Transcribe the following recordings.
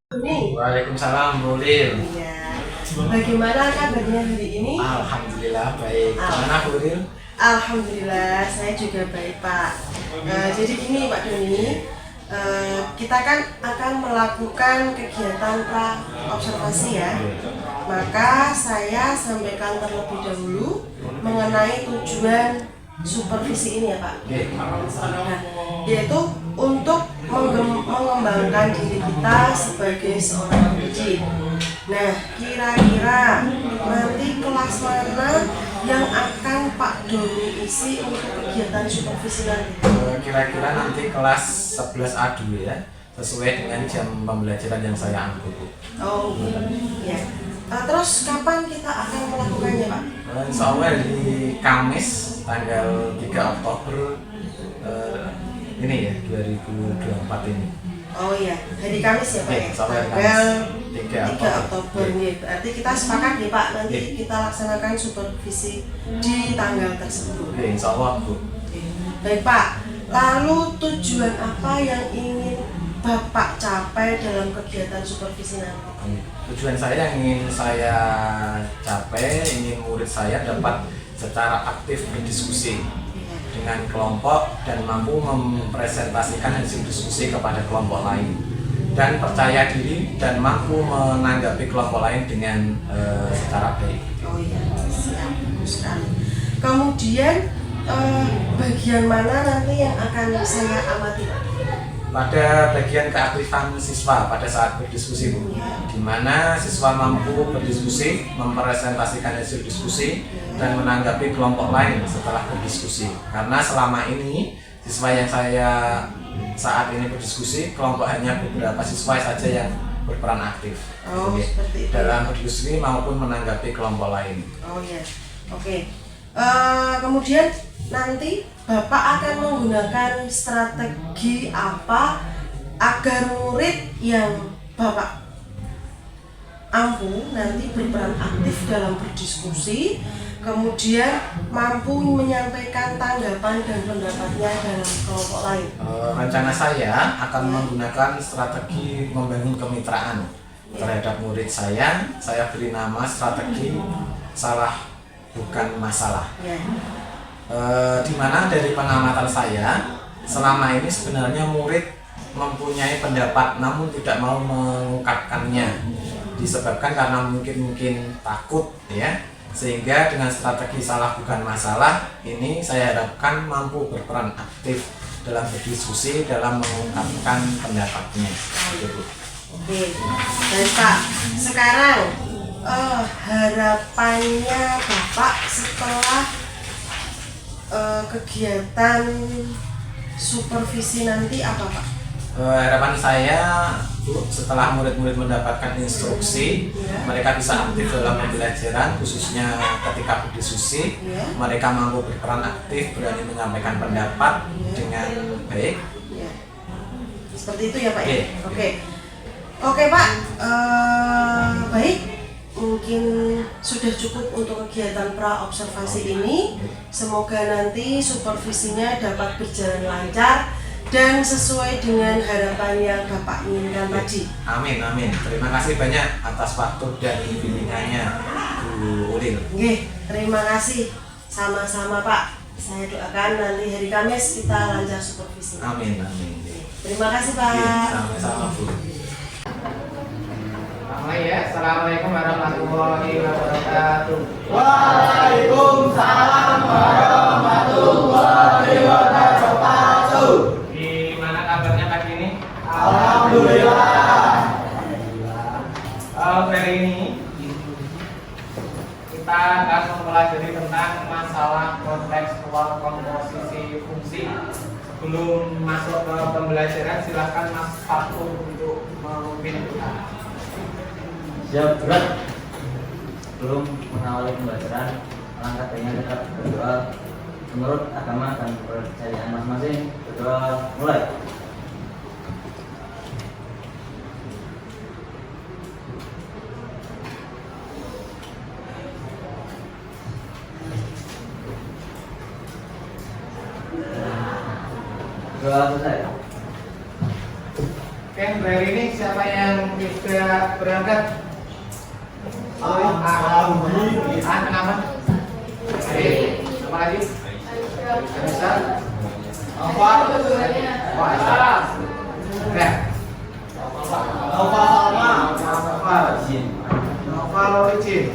Waalaikumsalam, Bu Lil. Iya. Bagaimana kabarnya hari ini? Alhamdulillah baik. Gimana Bu Lil? Alhamdulillah, saya juga baik, Pak. Jadi gini, Pak Doni, kita kan akan melakukan kegiatan pra observasi ya. Maka saya sampaikan terlebih dahulu mengenai tujuan supervisi ini ya, Pak. Nah, yaitu untuk mengembangkan diri kita sebagai seorang pendidik. Nah, kira-kira nanti kelas mana yang akan Pak Doni isi untuk kegiatan supervisi nanti? Kira-kira nanti kelas 11A dulu ya, sesuai dengan jam pembelajaran yang saya ambil. Oh, ya. Terus kapan kita akan melakukannya, Pak? Insya Allah di Kamis tanggal 3 Oktober ini ya, 2024 ini. Oh iya, hari Kamis ya Pak ya? Tanggal 3 Oktober nih. Berarti kita sepakat nih Pak, nanti kita laksanakan supervisi di tanggal tersebut. Insya Allah Bu. Baik Pak, lalu tujuan apa yang ingin Bapak capai dalam kegiatan supervisi nanti? Tujuan saya yang ingin saya capai, ingin murid saya dapat secara aktif berdiskusi dengan kelompok dan mampu mempresentasikan hasil diskusi kepada kelompok lain, dan percaya diri dan mampu menanggapi kelompok lain dengan secara baik. Oh iya, siap, bagus sekali. Kemudian bagian mana nanti yang akan saya amati? Pada bagian keaktifan siswa pada saat berdiskusi Bu, di mana siswa mampu berdiskusi, mempresentasikan hasil diskusi, dan menanggapi kelompok lain setelah berdiskusi. Karena selama ini siswa yang saya saat ini berdiskusi, kelompok hanya beberapa siswa saja yang berperan aktif. Seperti itu. Dalam berdiskusi maupun menanggapi kelompok lain. Oh ya, oke. Kemudian nanti Bapak akan menggunakan strategi apa agar murid yang Bapak ampu nanti berperan aktif dalam berdiskusi, kemudian mampu menyampaikan tanggapan dan pendapatnya dalam kelompok lain. Rencana saya akan menggunakan strategi membangun kemitraan terhadap murid saya. Saya beri nama strategi salah bukan masalah. Di mana dari pengamatan saya selama ini sebenarnya murid mempunyai pendapat namun tidak mau mengungkapkannya, disebabkan karena mungkin takut ya, sehingga dengan strategi salah bukan masalah ini saya harapkan mampu berperan aktif dalam berdiskusi, dalam mengungkapkan pendapatnya. Oke, dan Pak, sekarang harapannya Bapak setelah kegiatan supervisi nanti apa Pak? Harapan saya Bu, setelah murid-murid mendapatkan instruksi, mereka bisa aktif dalam pembelajaran, khususnya ketika berdiskusi, mereka mampu berperan aktif, berani menyampaikan pendapat dengan baik. Seperti itu ya Pak ya? Oke Pak, baik. Mungkin sudah cukup untuk kegiatan pra observasi ini. Semoga nanti supervisinya dapat berjalan lancar dan sesuai dengan harapan yang Bapak inginkan tadi. Amin, amin. Terima kasih banyak atas waktu dan bimbingannya Bu Ulil. Terima kasih. Sama-sama Pak. Saya doakan nanti hari Kamis kita lancar supervisi. Amin, amin. Terima kasih Pak. Sama-sama Bu. Assalamualaikum warahmatullahi wabarakatuh. Waalaikumsalam warahmatullahi wabarakatuh. Gimana kabarnya pagi ini? Alhamdulillah. Hari ini kita akan mempelajari tentang masalah kontekstual komposisi fungsi. Sebelum masuk ke pembelajaran, silahkan Mas Fatur untuk memimpin kita. Siap, berat. Sebelum mengawali pembelajaran, alangkah baiknya kita berdoa menurut agama dan kepercayaan masing-masing. Berdoa mulai. Doa selesai. Oke, hari ini siapa yang tidak berangkat? Kenapa? Apa lagi? Anissa? Apa? Novel origin.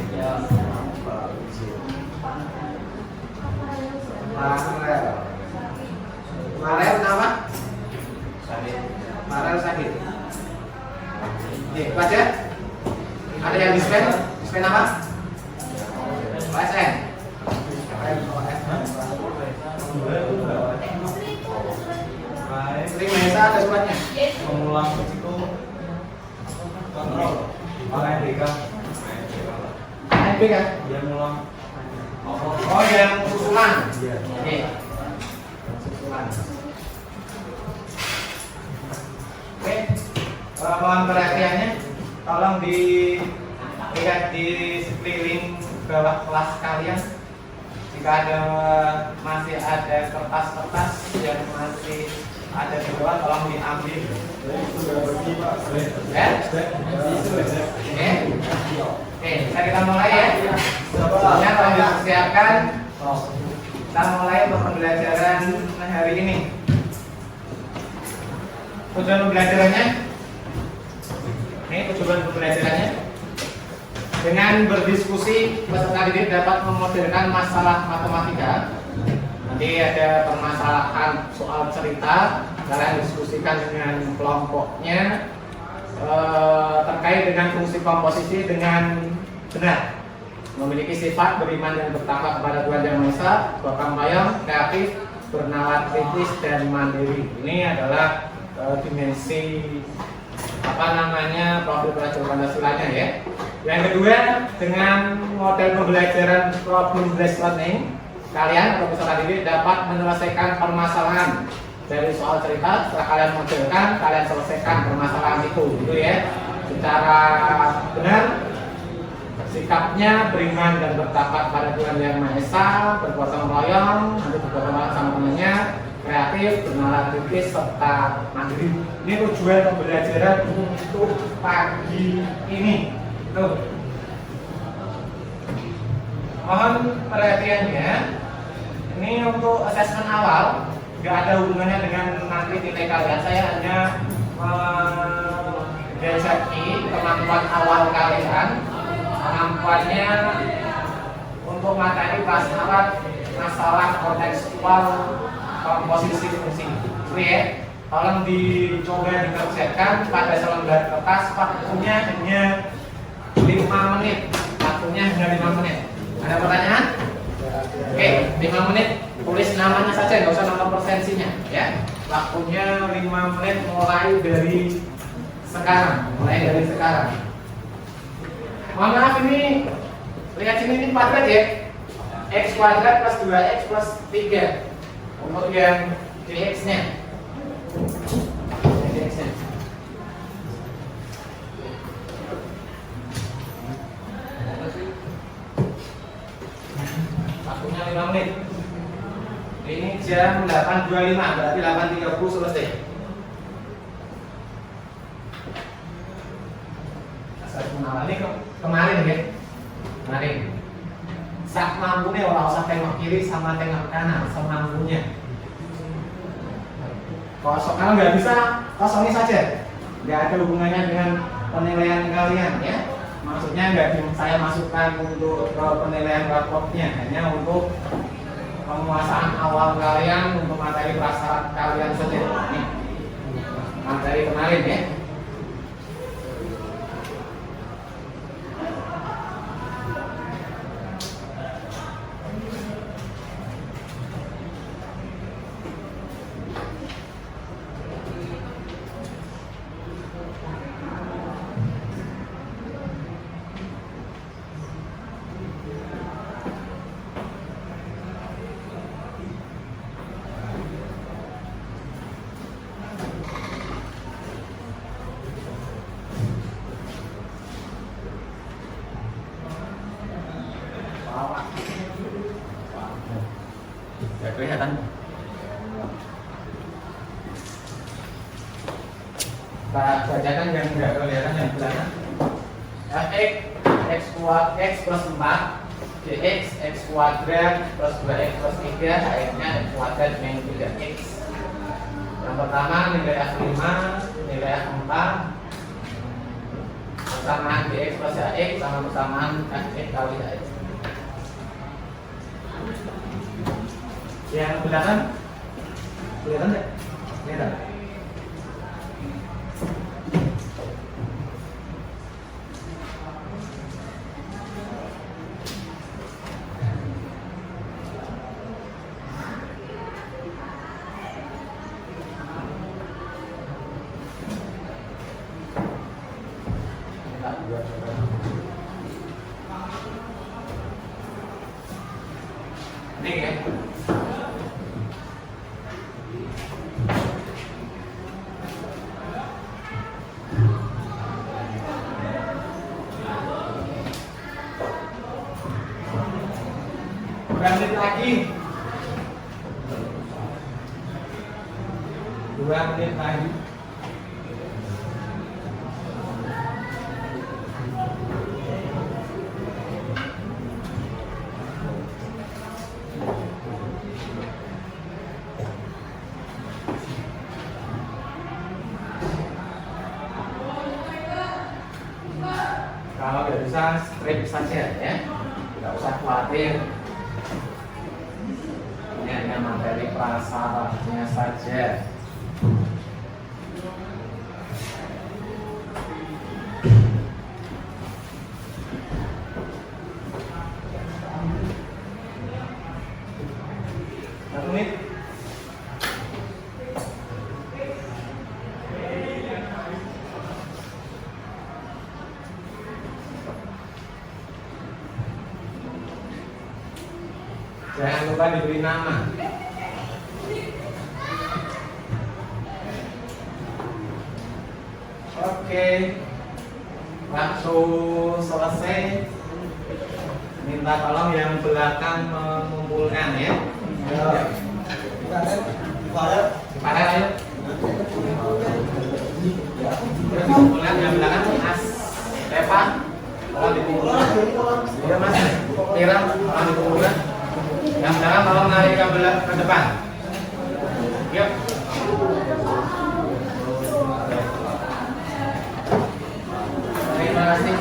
Farel kenapa? Farel sakit. Nih, baca. Ada yang dispen? Dispen apa? OSN. Sering Mahesa ada suratnya. Mengulang risiko kontrol ANBK. ANBK kan? Dia ngulang. Oh, yang susulan. Iya. Oke. Susulan. Oke. Mohon perhatiannya, tolong dilihat di sekeliling bawah kelas kalian. Jika masih ada kertas-kertas yang masih ada di bawah, tolong diambil. Ya? Oke, kita mulai ya. Sebelumnya tolong dipersiapkan. Kita mulai pembelajaran hari ini. Tujuan pembelajarannya? Ini tujuan pembelajarannya. Dengan berdiskusi, peserta didik dapat memodelkan masalah matematika. Nanti ada permasalahan soal cerita, kalian diskusikan dengan kelompoknya terkait dengan fungsi komposisi dengan benar, memiliki sifat beriman dan bertakwa kepada Tuhan Yang Maha Esa, gotong royong, kreatif, bernalar kritis dan mandiri. Ini adalah dimensi profil pelajar Pancasilanya ya. Yang kedua, dengan model pembelajaran problem based learning, kalian atau peserta didik dapat menyelesaikan permasalahan dari soal cerita. Setelah kalian modelkan, kalian selesaikan permasalahan itu, gitu ya. Secara benar, sikapnya beriman dan bertakwa pada Tuhan Yang Maha Esa, bergotong royong, nanti bergotong royong sama temannya, kreatif, bernalar kritis, serta mandiri. Ini tujuan pembelajaran untuk pagi ini. Tuh. Mohon perhatiannya. Ini untuk asesmen awal, nggak ada hubungannya dengan nanti nilai kalian. Saya hanya menjajaki kemampuan awal kalian, kemampuannya untuk materi prasyarat masalah kontekstual komposisi fungsi. Itu ya, tolong dicoba dikerjakan pada selembar kertas. Waktunya hanya 5 menit. Waktunya hanya 5 menit. Ada pertanyaan? Oke, 5 menit. Tulis namanya saja, nggak usah nomor persensinya, ya. Waktunya 5 menit mulai dari sekarang. Mohon maaf, ini lihat sini, ini kuadrat ya. X kuadrat plus 2x plus 3 untuk yang dx-nya. Waktunya 5 menit. Ini jam 8.25, berarti 8.30 selesai. Ini kemarin ya. Kemarin. Sak mampunya, orang usah tengok kiri sama tengok kanan, semampunya. Kalau nggak bisa, kosongin saja. Nggak ada hubungannya dengan penilaian kalian ya. Maksudnya nggak saya masukkan untuk penilaian raportnya, hanya untuk penguasaan awal kalian untuk materi prasyarat kalian saja. Nih, materi kemarin ya. Ya, kelihatan. Kita bacakan yang belakang. Fx x kuadrat x plus 4 dx x kuadrat plus 2x plus 3 akhirnya x kuadrat min 3x. Yang pertama nilai F5, nilai F4 persamaan dx plus hx sama persamaan fx kali hx. Yang belakang kelihatan nggak? Kelihatan. Ini ya. Menit lagi. 2 menit lagi. Kalau nggak bisa strip saja ya, nggak usah khawatir. Ini hanya materi prasyaratnya saja. Satu menit. Jangan lupa diberi nama. Oke, waktu selesai. Minta tolong yang belakang mengumpulkan ya. Diparet ayo. Kumpulkan yang belakang Mas Eva. Tolong dikumpulkan. Iya Mas. Kira tolong dikumpulkan. Yang belakang tolong narik ke depan. Yuk. Terima kasih.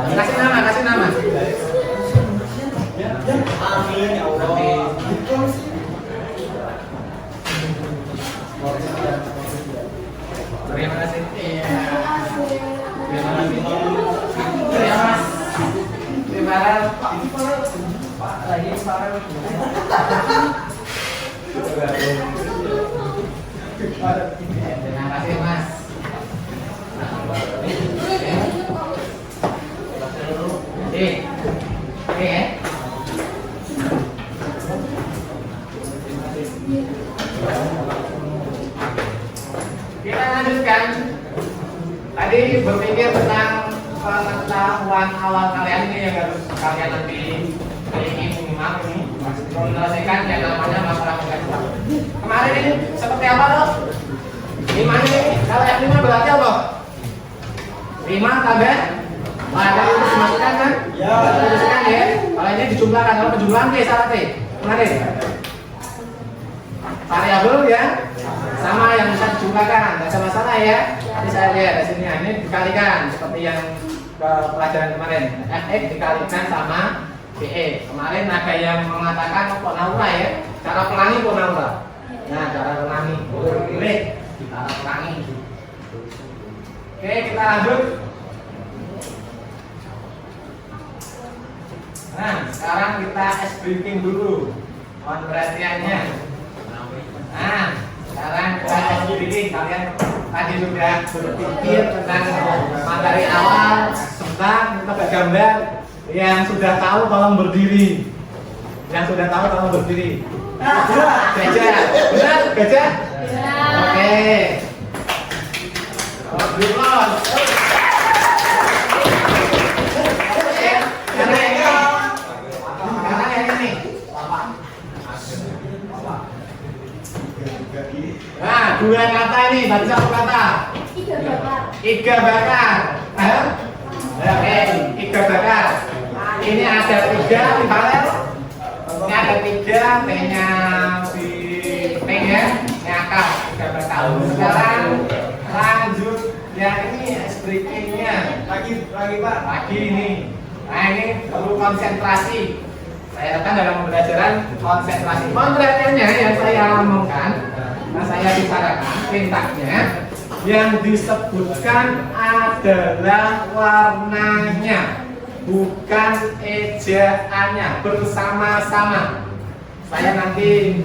Kasih nama, kasih nama. Amin ya Allah. Terima kasih. Terima kasih. Terima kasih. Pak lagi parah. Terima kasih Mas. Kita lanjutkan. Tadi berpikir tentang pengetahuan awal kalian ini yang harus kalian nanti miliki minimal ini menyelesaikan yang namanya masalah kontekstual. Kemarin ini seperti apa loh? 5 ini kalau yang 5 berarti apa? 5 tambah ada yang dimasukkan kan? Ya. Dimasukkan ya. Kalau ini dijumlahkan, kalau penjumlahan ke syaratnya kemarin variabel ya sama yang bisa dijumlahkan, nggak ada masalah ya. Nanti saya lihat di sini ini dikalikan seperti yang ke pelajaran kemarin. Fx dikalikan sama BE. Kemarin ada yang mengatakan Ponaura ya, cara pelangi Ponaura. Nah, cara pelangi pilih cara pelangi. Oke, kita lanjut. Nah, sekarang kita briefing dulu pengertiannya. Nah, sekarang kita briefing. Kalian tadi sudah berpikir tentang materi awal tentang tebak gambar. Yang sudah tahu tolong berdiri. Yang sudah tahu tolong berdiri. Gajah, benar gajah? Oke. Belum. Nah, dua kata ini, baca satu kata. iga bakar. Oke, iga bakar. Ini ada 3 di panel. Ini ada 3 T-nya di T ya. Ini akar iga bakar. Sekarang lanjut yang ini es breakingnya. Lagi Pak. Lagi ini. Nah ini perlu konsentrasi. Saya katakan dalam pembelajaran konsentrasi. Pengertiannya yang saya omongkan, nah saya bicarakan perintahnya. Yang disebutkan adalah warnanya, bukan ejaannya, bersama-sama. Saya nanti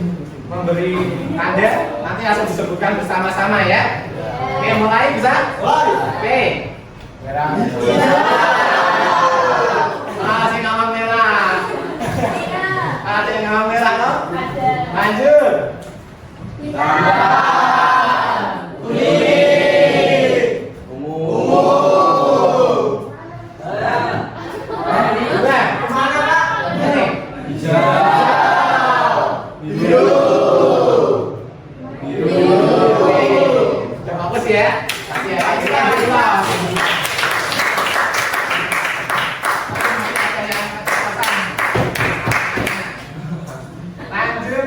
memberi tanda, nanti langsung disebutkan bersama-sama ya. Oke, mulai bisa? Oke. Merah. Masih nama merah. Ada yang nama merah loh? Lanjut. Kuning. Ungu. Kemana Pak? Ini. Hijau. Biru. Udah bagus ya? Kasih ya. Lanjut.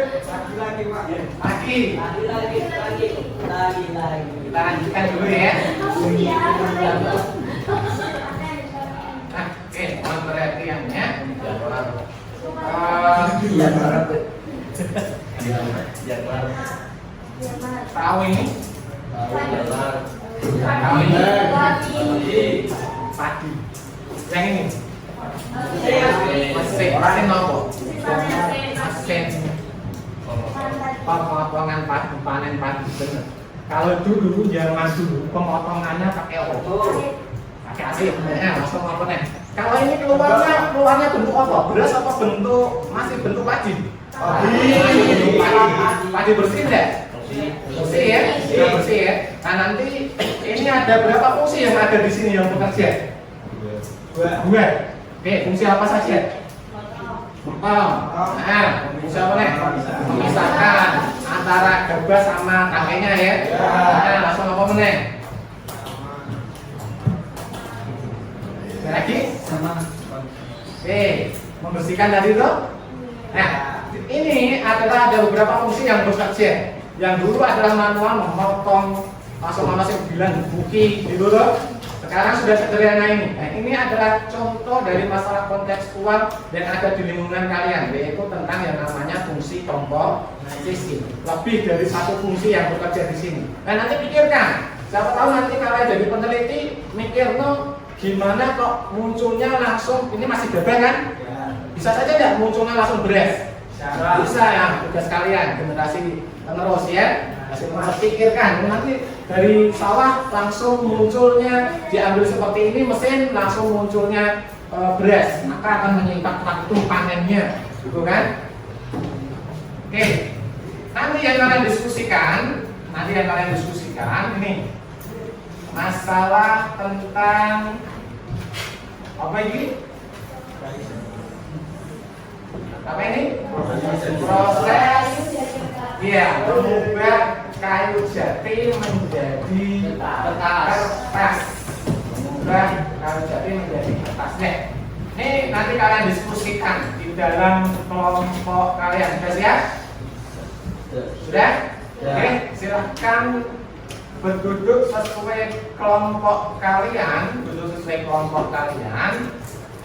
Lagi Pak. Lagi. Kita lanjutkan dulu ya. Nah, oke, pengertiannya. Tahu ini? Tahu ini? Padi. Yang ini? Mesin. Mesin apa? Mesin. Pemotongan padi, panen padi, benar. Kalau dulu zaman dulu pemotongannya pakai apa? Pakai asik, ya langsung apa nih? Kalau ini keluarnya bentuk apa? Beras apa bentuk masih bentuk padi? Padi bersih deh. Bersih ya, sudah bersih ya. Nah nanti ini ada berapa fungsi yang ada di sini yang bekerja? Dua. Oke, fungsi apa saja? Potong. Nah, fungsi apa nih? Memisahkan antara gabah sama tangkainya ya. Nah, langsung apa nih? Lagi? Oke, membersihkan tadi itu. Nah, ini adalah ada beberapa fungsi yang bekerja. Yang dulu adalah manual memotong, langsung masih bilang buki gitu loh. Sekarang sudah sederhana ini. Nah, ini adalah contoh dari masalah kontekstual dan ada di lingkungan kalian, yaitu tentang yang namanya fungsi komposisi. Lebih dari satu fungsi yang bekerja di sini. Nah, nanti pikirkan. Siapa tahu nanti kalian jadi peneliti mikir no, gimana kok munculnya langsung ini masih gabah kan? Bisa saja tidak munculnya langsung beras. Bisa ya, tugas kalian generasi penerus ya. Masih pikirkan nanti dari sawah langsung munculnya diambil seperti ini mesin langsung munculnya beras, maka akan menyingkat waktu panennya, gitu kan? Oke, nanti yang kalian diskusikan ini masalah tentang apa ini? Apa ini? Proses mengubah kayu jati menjadi kertas. Mengubah kayu jati menjadi kertas. Ini nanti kalian diskusikan di dalam kelompok kalian. Sudah siap? Sudah? Oke, silahkan berduduk sesuai kelompok kalian,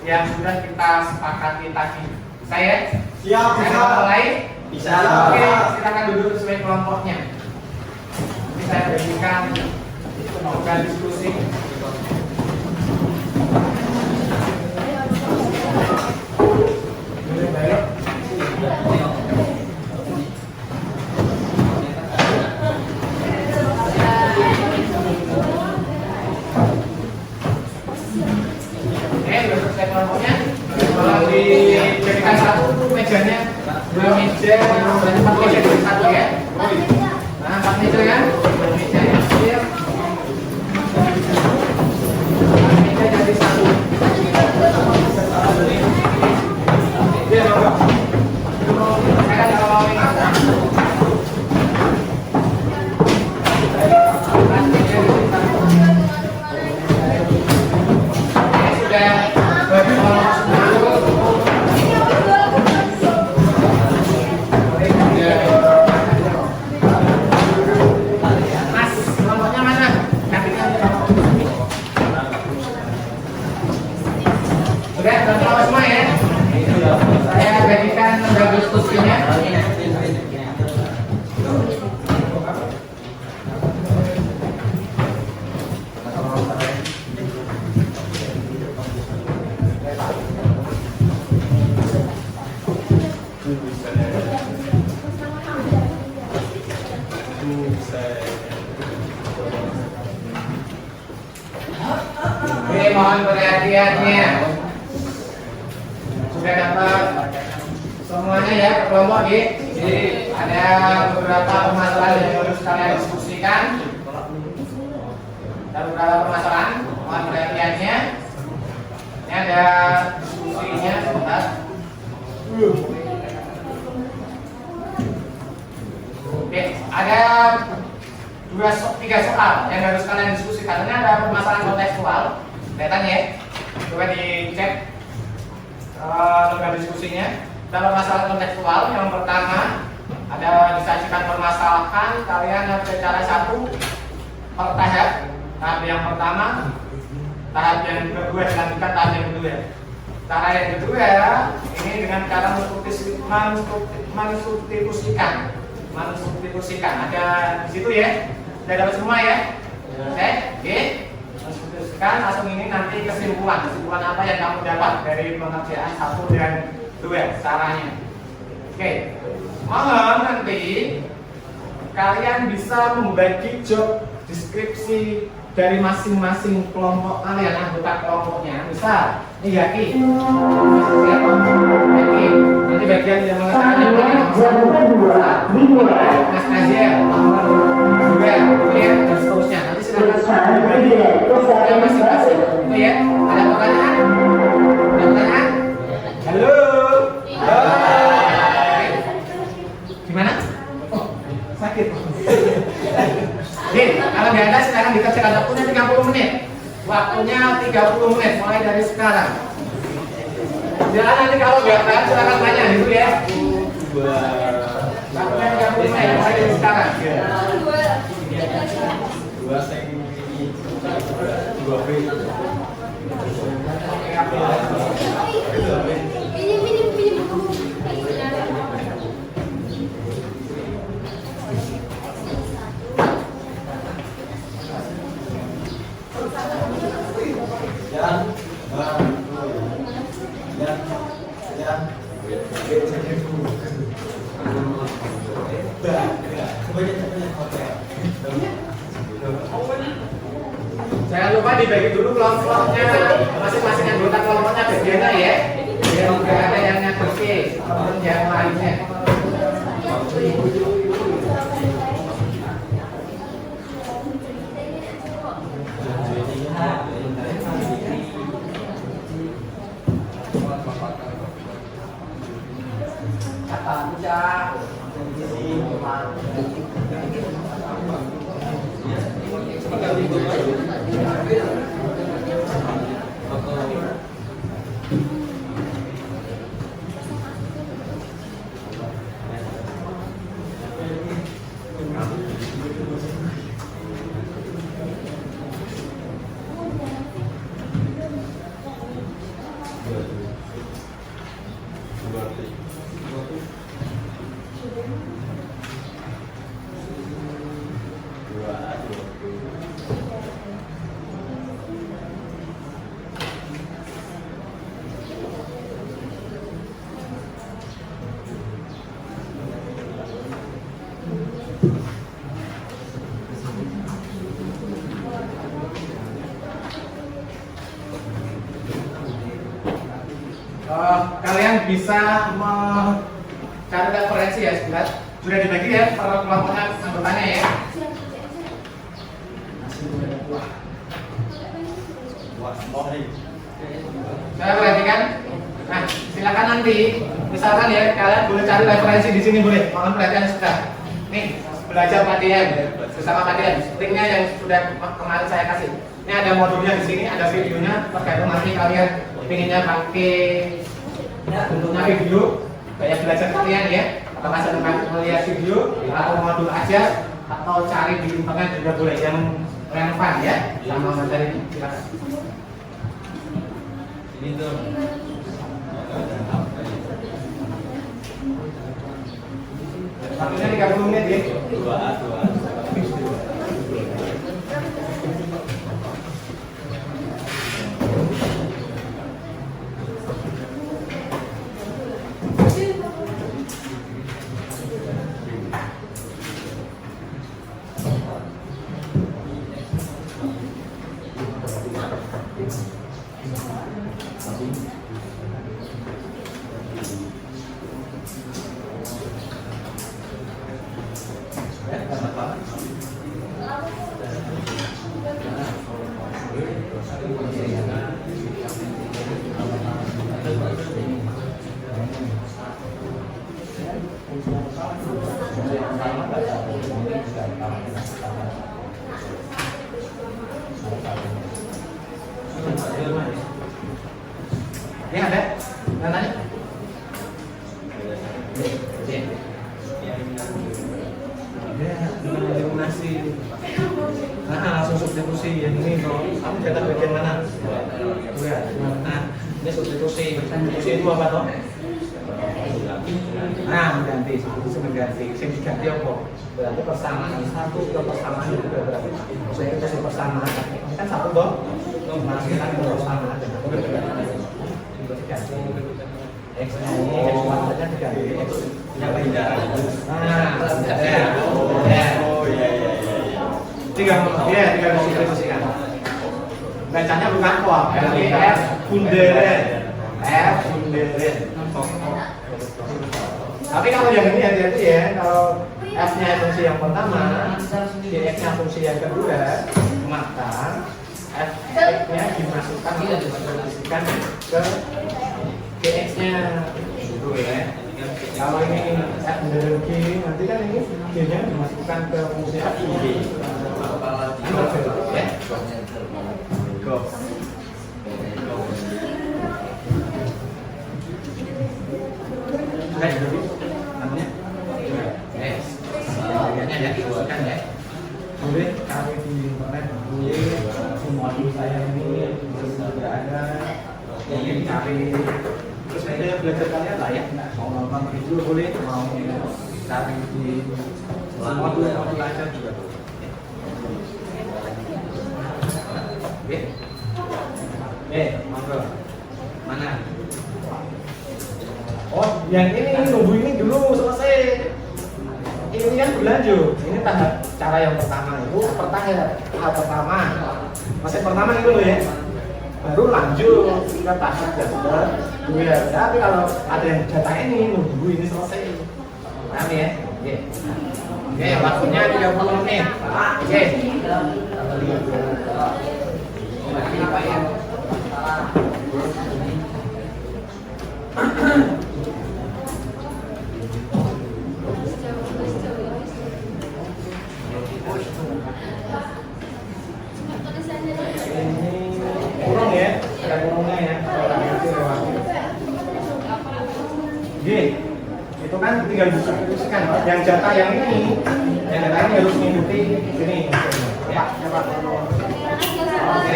yang sudah kita sepakati tadi. Saya Siap, bisa. mulai. Bisa. Oke, silakan duduk sesuai kelompoknya. Nanti saya berikan semoga diskusi. Duduk sesuai kelompoknya. Kalau dijadikan satu mejanya, 2 meja, berarti 4 meja dari satu ya. Nah, 4 meja kan? 2 meja ya. 4 meja jadi satu. Iya, Bapak. Saya ada ngomongin apa? 4 meja jadi satu. mohon perhatiannya. Sudah dapat semuanya ya ke kelompok G. Jadi ada beberapa permasalahan yang harus kalian diskusikan. Ada beberapa permasalahan, mohon perhatiannya. Ini ada diskusinya sebentar. Oke, ada tiga soal yang harus kalian diskusikan. Ini ada permasalahan kontekstual, kelihatan ya. Coba dicek lembar diskusinya. Ada permasalahan kontekstual. Yang pertama ada disajikan permasalahan, kalian harus bicara satu per tahap. Tahap yang pertama, tahap yang kedua dilanjutkan tahap yang kedua. Cara yang kedua ini dengan cara mensubstitusikan. Ada di situ ya. Sudah dapat semua ya? Oke. Mensubstitusikan langsung ini nanti kesimpulan apa yang kamu dapat dari pengerjaan 1 dan 2 caranya. Oke. Mohon nanti kalian bisa membagi job deskripsi dari masing-masing kelompok kalian, anggota kelompoknya. Misal, ini Yaki. Nanti bagian yang mengatakan yang Mas Aziel, nomor 2, dan seterusnya. Nanti silakan masing-masing. Itu ya. Ada pertanyaan? Ada pertanyaan? Halo. Gimana? Oh, sakit. Oke, kalau nggak ada silakan dikerjakan. Waktunya 30 menit. Waktunya 30 menit mulai dari sekarang. Jangan nanti kalau nggak tahu silakan tanya gitu ya. Waktunya 30 menit mulai dari sekarang. Jangan lupa dibagi dulu kelompoknya, masing-masing anggota kelompoknya bagiannya ya. Biar nggak ada yang nyakiti teman yang lainnya. Kalian bisa mencari referensi ya sebentar. Sudah dibagi ya per kelompoknya anggotanya ya. Saya perhatikan. Nah, silakan nanti misalkan ya kalian boleh cari referensi di sini boleh. Mohon perhatian sudah. Nih, belajar Padian bersama Padian. Linknya yang sudah kemarin saya kasih. Ini ada modulnya di sini, ada videonya. Tergantung nanti kalian pinginnya pakai bentuknya video kayak belajar kalian ya, atau sedang melihat video atau modul aja, atau cari di internet juga boleh yang relevan ya sama materi ini. Silakan. Ini tuh waktunya 30 menit ya. Dua. Ya ada? Yang tanya? Eliminasi. Nah, langsung substitusi yang ini toh. Kamu cetak bagian mana? Ya. Nah, ini substitusi. Substitusi itu apa toh? Nah, mengganti. Substitusi mengganti. Yang diganti apa? Berarti persamaan satu ke persamaan itu berapa? Maksudnya kita kasih persamaan. Ini kan satu toh. Nah, kita kan persamaan. Diganti. X-nya ini, X-nya diganti. Yang beda. Nah, ya. Tinggal disubstitusikan. Bacanya bukan kok, F Bunderen. F Bunderen. Tapi kalau yang ini hati-hati ya, kalau F-nya fungsi yang pertama, X-nya fungsi yang kedua, maka F-nya dimasukkan ke X-nya gitu ya. Kalau ini F Bunderen G, nanti kan ini G-nya dimasukkan ke fungsi F G. Ya. Go. Namanya? Ya, kan ya. Boleh cari di internet, boleh semua dulu saya ini sudah ada. Mungkin cari terus saya belajar kalian lah ya. Mau nonton video boleh, mau cari di semua dulu mau belajar juga boleh. Monggo. Mana? Oh, yang ini nunggu ini dulu selesai. Ini kan berlanjut. Ini tahap cara yang pertama itu tahap pertama. Masih pertama itu loh ya. Baru lanjut ke tahap kedua. Tapi kalau ada yang data ini nunggu ini selesai. Paham ya? Oke, waktunya 30 menit. Oke. Apa ya? Kurang ya, ada kurangnya ya. Gini, itu kan tinggal disubstitusikan. Yang jatah yang ini harus mengikuti ini. Ya, Pak. Oke.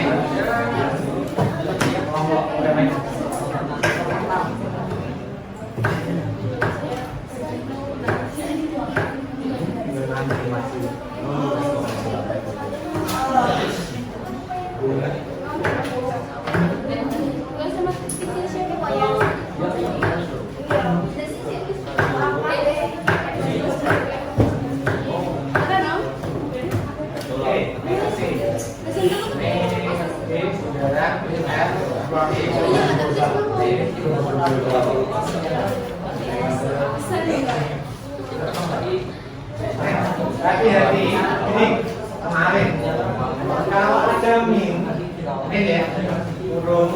Hati-hati, ini kemarin kalau ada min ini ya turun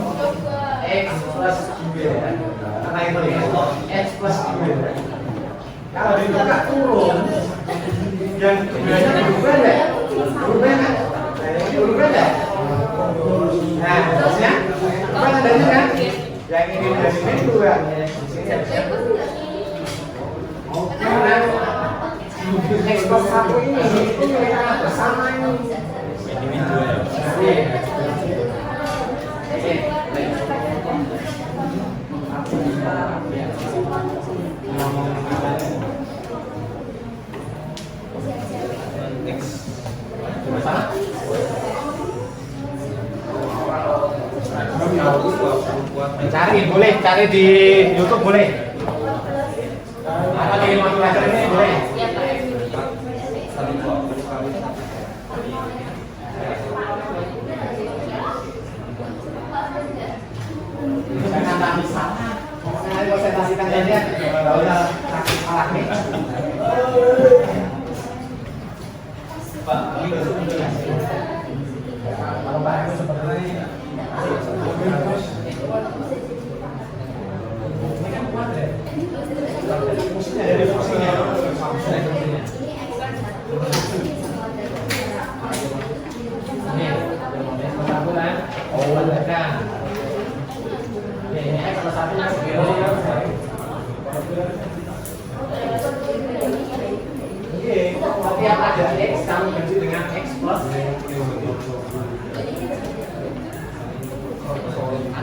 X plus Q karena itu ya X plus Q kalau dibuka turun yang keduanya berubah ya berubah ya nah terusnya apa tandanya kan yang ini dari sini dua ekspor satu ini itu mereka bersama ini. Cari boleh, cari di YouTube boleh. Atau di Motivator ini boleh.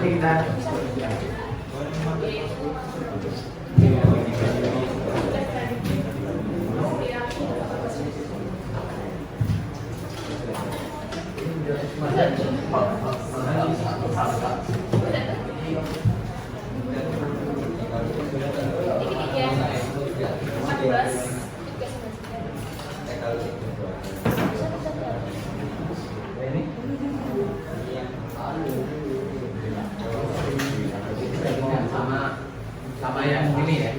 nanti kita sama yang ini ya.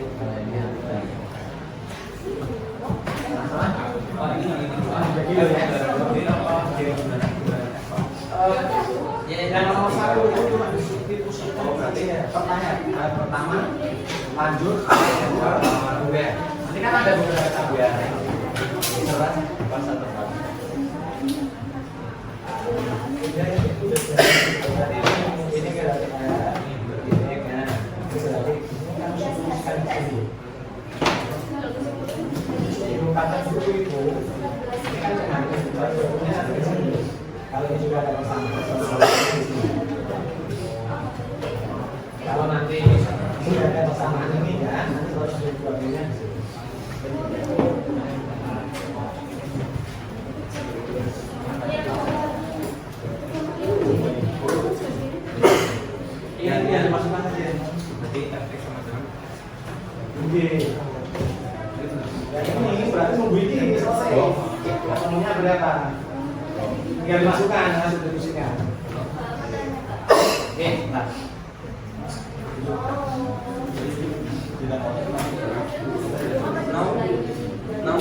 Yang nomor 1 itu cuma disuruh berarti pertanyaan pertama lanjut kemudian nanti kan ada beberapa tabuan bukan satu ini kata buku itu ini kan dengan kalau ini juga ada pesan kalau nanti ini ada persamaan ini ya nanti kalau sudah dibuatnya iya masukkan saja nanti efek sama dengan ya ini berarti nunggu ini selesai ketemunya berapa tinggal dimasukkan hasil definisinya oke nah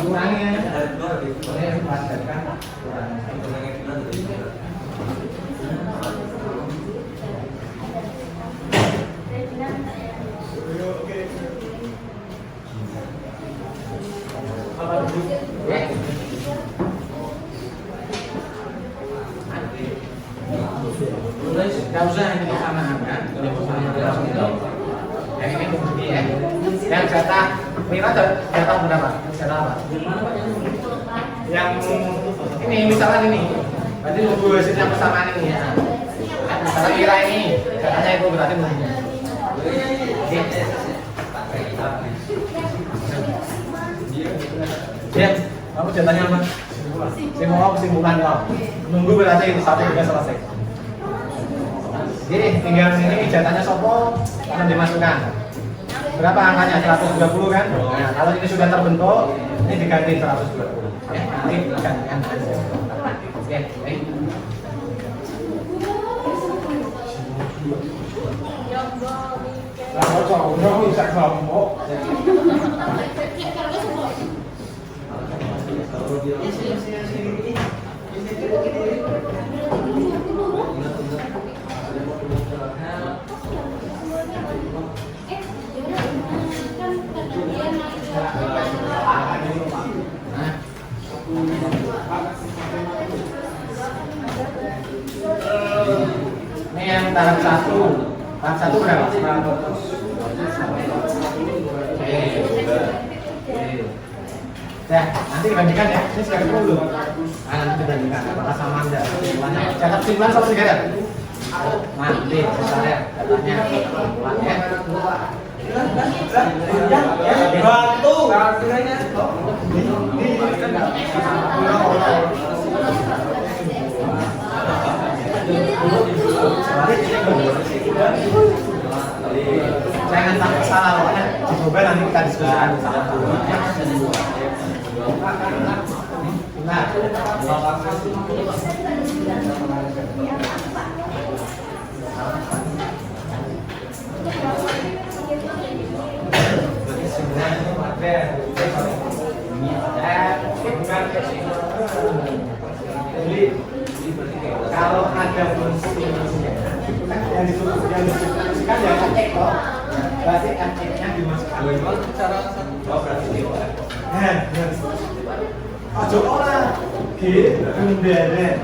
kurangnya boleh dimasukkan Gak usah ini kesamaan kan? Yang ini bukti ya. Yang jatah Mira jatah berapa? Jatah apa? Yang ini misalkan ini. Berarti nunggu hasilnya persamaan ini ya. Misalkan Mira ini jatahnya itu berarti nunggu. Ya, kamu jatahnya apa? Kesimpulan kau. Nunggu berarti satu juga selesai. Jadi tinggal ini jatahnya sopo akan dimasukkan. Berapa angkanya? 120 kan? Nah, kalau ini sudah terbentuk, ini diganti 120. Ya, nanti gantian aja. Oke, baik. Lah kok udah bisa kelompok. Ini yang tahap 1. Tahap 1 berapa? Ya, nanti dibandingkan ya. Ini sudah ketemu belum? Nah, nanti dibandingkan apakah sama enggak? Catat simpulan sama segera. Nah, nanti misalnya datanya simpulan ya. Bantu. Jangan sampai salah loh ya. Coba nanti kita diskusikan sama dulu. Nah, jadi kalau ada fungsi yang dimasukkan ya kan X toh, berarti X-nya dimasukkan. Cara berarti Ojo ora G bundaren.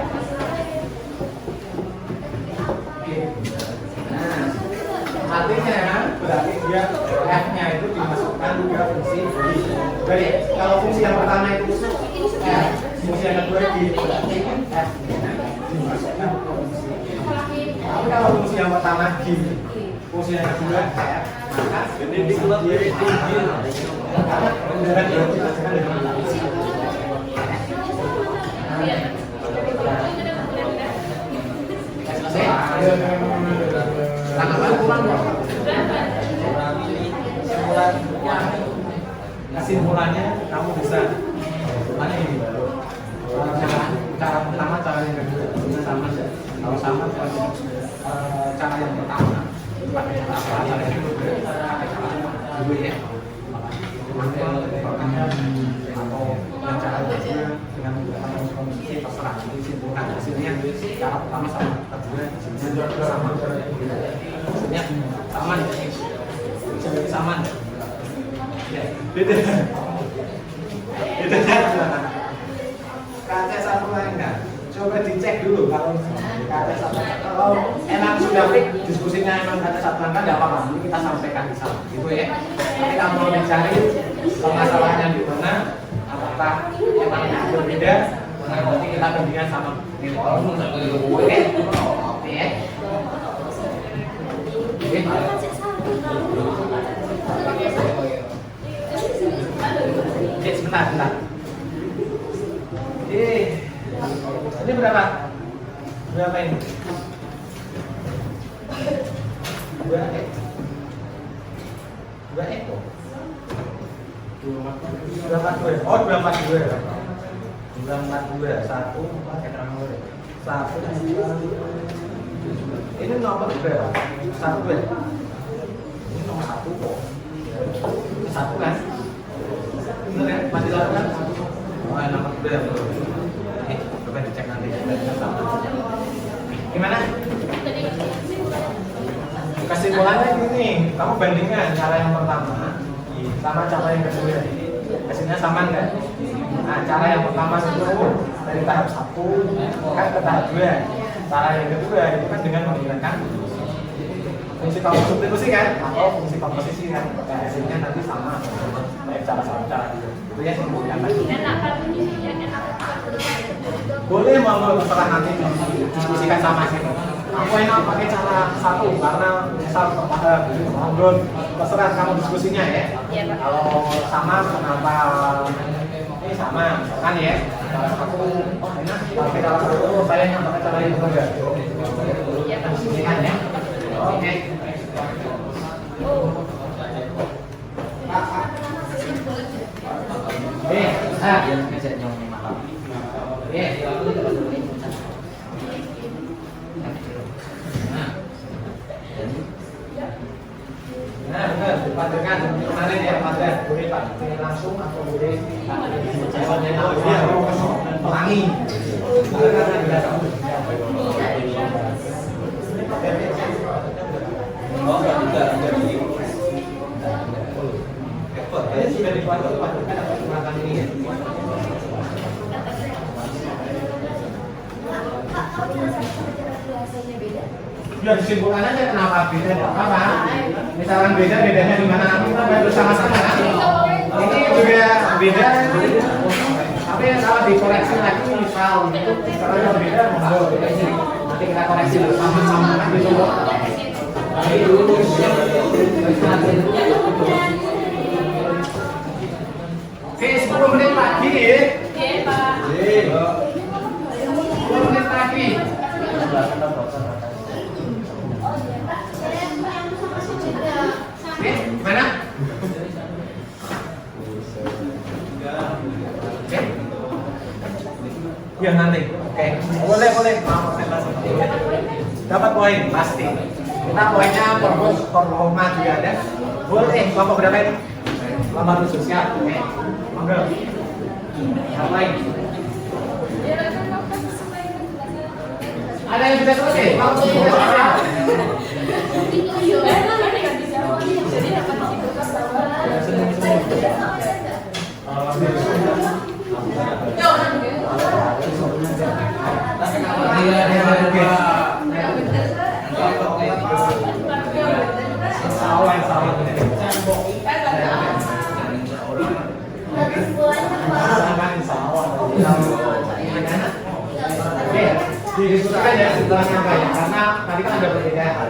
Nah, artinya kan berarti dia F-nya itu dimasukkan ke fungsi G. Jadi kalau fungsi yang pertama itu F, fungsi yang kedua G, berarti F-nya dimasukkan ke fungsi G. Tapi kalau fungsi yang pertama gini, fungsi yang kedua F, maka ini dikeluarkan karena penjara dihasilkan dengan kesimpulannya kamu bisa mana ini cara pertama, cara yang kedua sama saja. Kalau sama cara yang pertama pakai cara apa, cara yang kedua pakai cara dulu ya. Atau yang cara kedua dengan menggunakan komposisi terserah, simpulkan hasilnya cara pertama sama kedua hasilnya sama, hasilnya sama, sama. Ya, beda. Kaca satu enggak? Coba dicek dulu kalau kaca satu. Kalau emang sudah fix diskusinya emang kaca satu angka tidak apa-apa. Ini kita sampaikan di sana, gitu ya. Tapi kalau mau dicari masalahnya di mana, apakah emang berbeda? Nanti kita bandingkan sama nilai. Oke, oke. Sebentar. Ini berapa? Berapa ini? 2 ekor. 242. Oh, 242. 242. 1 ini nomor berapa? 1 ya? Ini nomor 1 kok. 1 kan? Bener ya? Masih lakukan? Oh, nomor berapa? Coba dicek nanti. Gimana? Kesimpulannya gini, kamu bandingkan cara yang pertama sama cara yang kedua. Hasilnya sama enggak? Nah, cara yang pertama itu dari tahap 1 kan ke tahap 2. Cara yang kedua itu kan dengan menggunakan fungsi substitusi kan atau fungsi komposisi kan. Hasilnya nanti sama. Baik cara sama cara dua. Itu ya simpulkan lagi. Boleh mau terserah nanti diskusikan sama sih. Aku enak pakai cara 1 karena misal monggo terserah kamu diskusinya ya. Kalau sama kenapa ini sama kan ya. Aku enak pakai cara 1, saya yang pakai cara yang kedua. Diskusikan ya. Oke. Yang ngajak nyong malam. Nah, benar, dipadukan kemarin ya, pada boleh Pak, langsung atau boleh pelangi. Karena tidak tahu. Oh, enggak jadi. Ini sudah dipadukan atau cuma ini ya? Ya disimpulkan aja kenapa beda, tidak apa-apa. Misalkan bedanya di mana nanti kita bayar bersama-sama. Ini juga beda, tapi kalau dikoreksi lagi misal itu misalnya beda, monggo nanti kita koreksi bersama-sama kan gitu. Oke, 10 menit lagi ya. Oke, Pak. 10 menit lagi. Mana? Ya nanti. Oke. Boleh. Dapat poin pasti. Kita poinnya performa juga ada. Boleh. Kelompok berapa itu? Kelompok khususnya. Oke. Monggo. Yang lain. Ada yang bisa selesai? didiskusikan ya setelahnya Mbak ya, karena tadi kan ada perbedaan.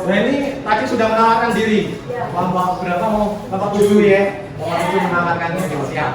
Nah ini tadi sudah menawarkan diri. Kelompok berapa mau kelompok 7 ya? Kelompok 7 menawarkannya di siap.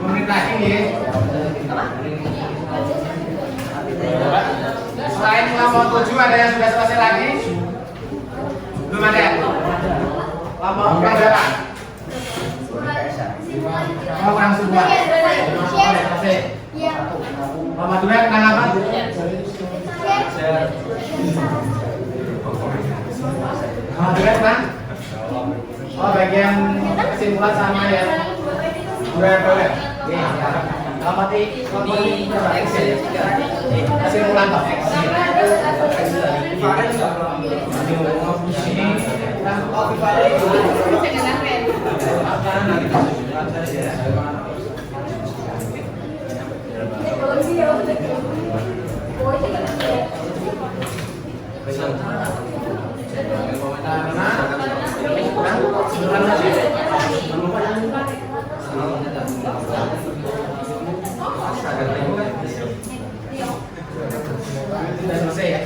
Menit lagi nih. Selain kelompok 7 ada yang sudah selesai lagi? Belum ada? Kelompok berapa? Oh, kurang semua. Kelompok 2 kenal apa? Kelompok 2 kenal? Oh, bagian kesimpulan sama ya. Boleh. Kelompok 3 kesimpulan Pak. Sudah selesai ya.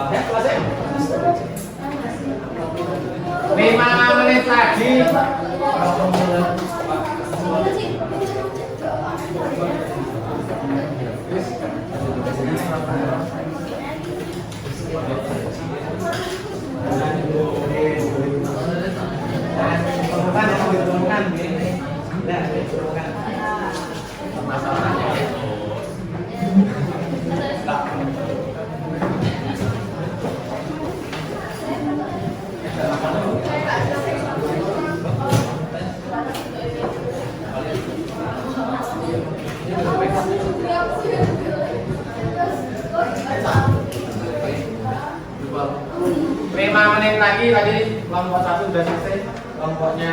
Ya, selesai. 5 menit lagi. Menit lagi tadi kelompok 1 sudah selesai, kelompoknya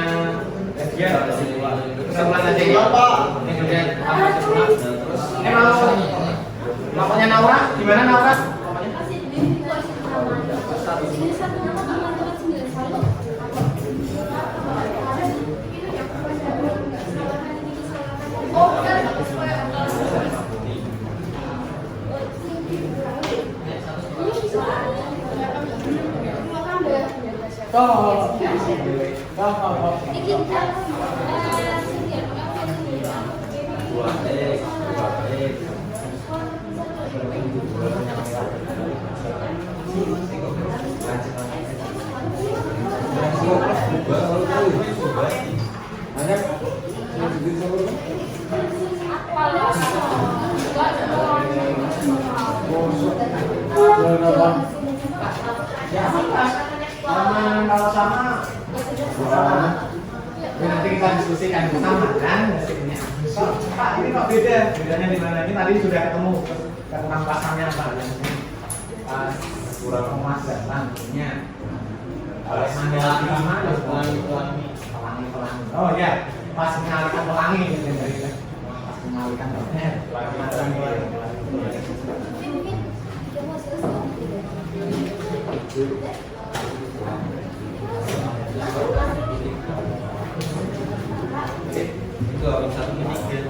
Edian kesimpulan aja ya. Ini kemudian ini mau kelompoknya Naura, gimana Naura? Kalau sama nanti kita diskusikan bersama kan hasilnya. Pak, ini kok beda? Bedanya di mana? Ini tadi sudah ketemu tentang pasangnya Pak. Pas kurang emas dan tangguhnya. Kalau mana lima harus pelangi. Oh ya, pas mengalihkan pelangi pas mengalihkan pelangi. Itu orang satu meninggal.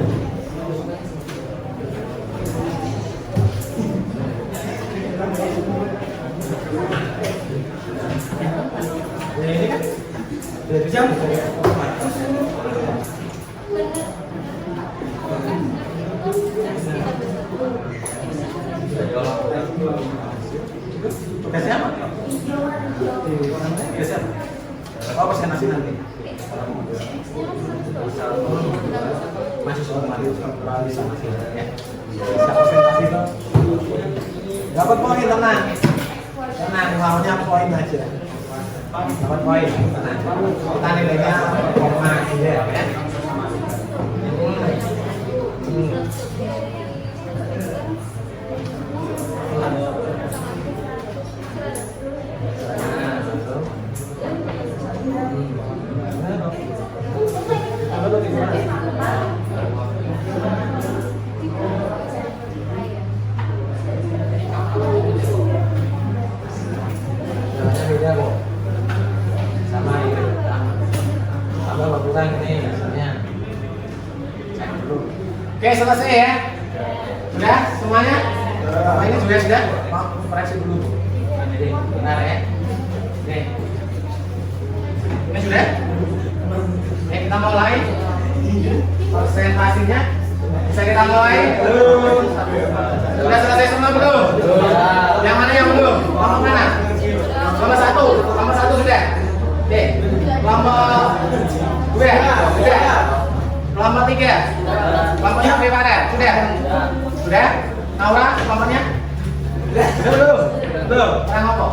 Ini kan dari jam tugas siapa? Tugas siapa? Apa presentasi nanti? Masih soal mari sama ya. Siapa presentasi itu? Dapat poin tenang. Tenang, maunya poin aja. Dapat poin, tenang. Kita nilainya koma aja ya. Oke, selesai ya. Sudah semuanya? Ini juga sudah. Mau koreksi dulu. Ini benar ya. Nih. Ini sudah. Kita mulai. Presentasinya bisa kita mulai. Sudah selesai semua belum? Yang mana yang belum? Kelompok mana? Kelompok satu. Kelompok satu sudah. Oke. Kelompok dua sudah. Kelompok tiga. Kelompoknya Privada sudah. Sudah. Naura kelompoknya? Sudah belum? Belum. Sekarang apa?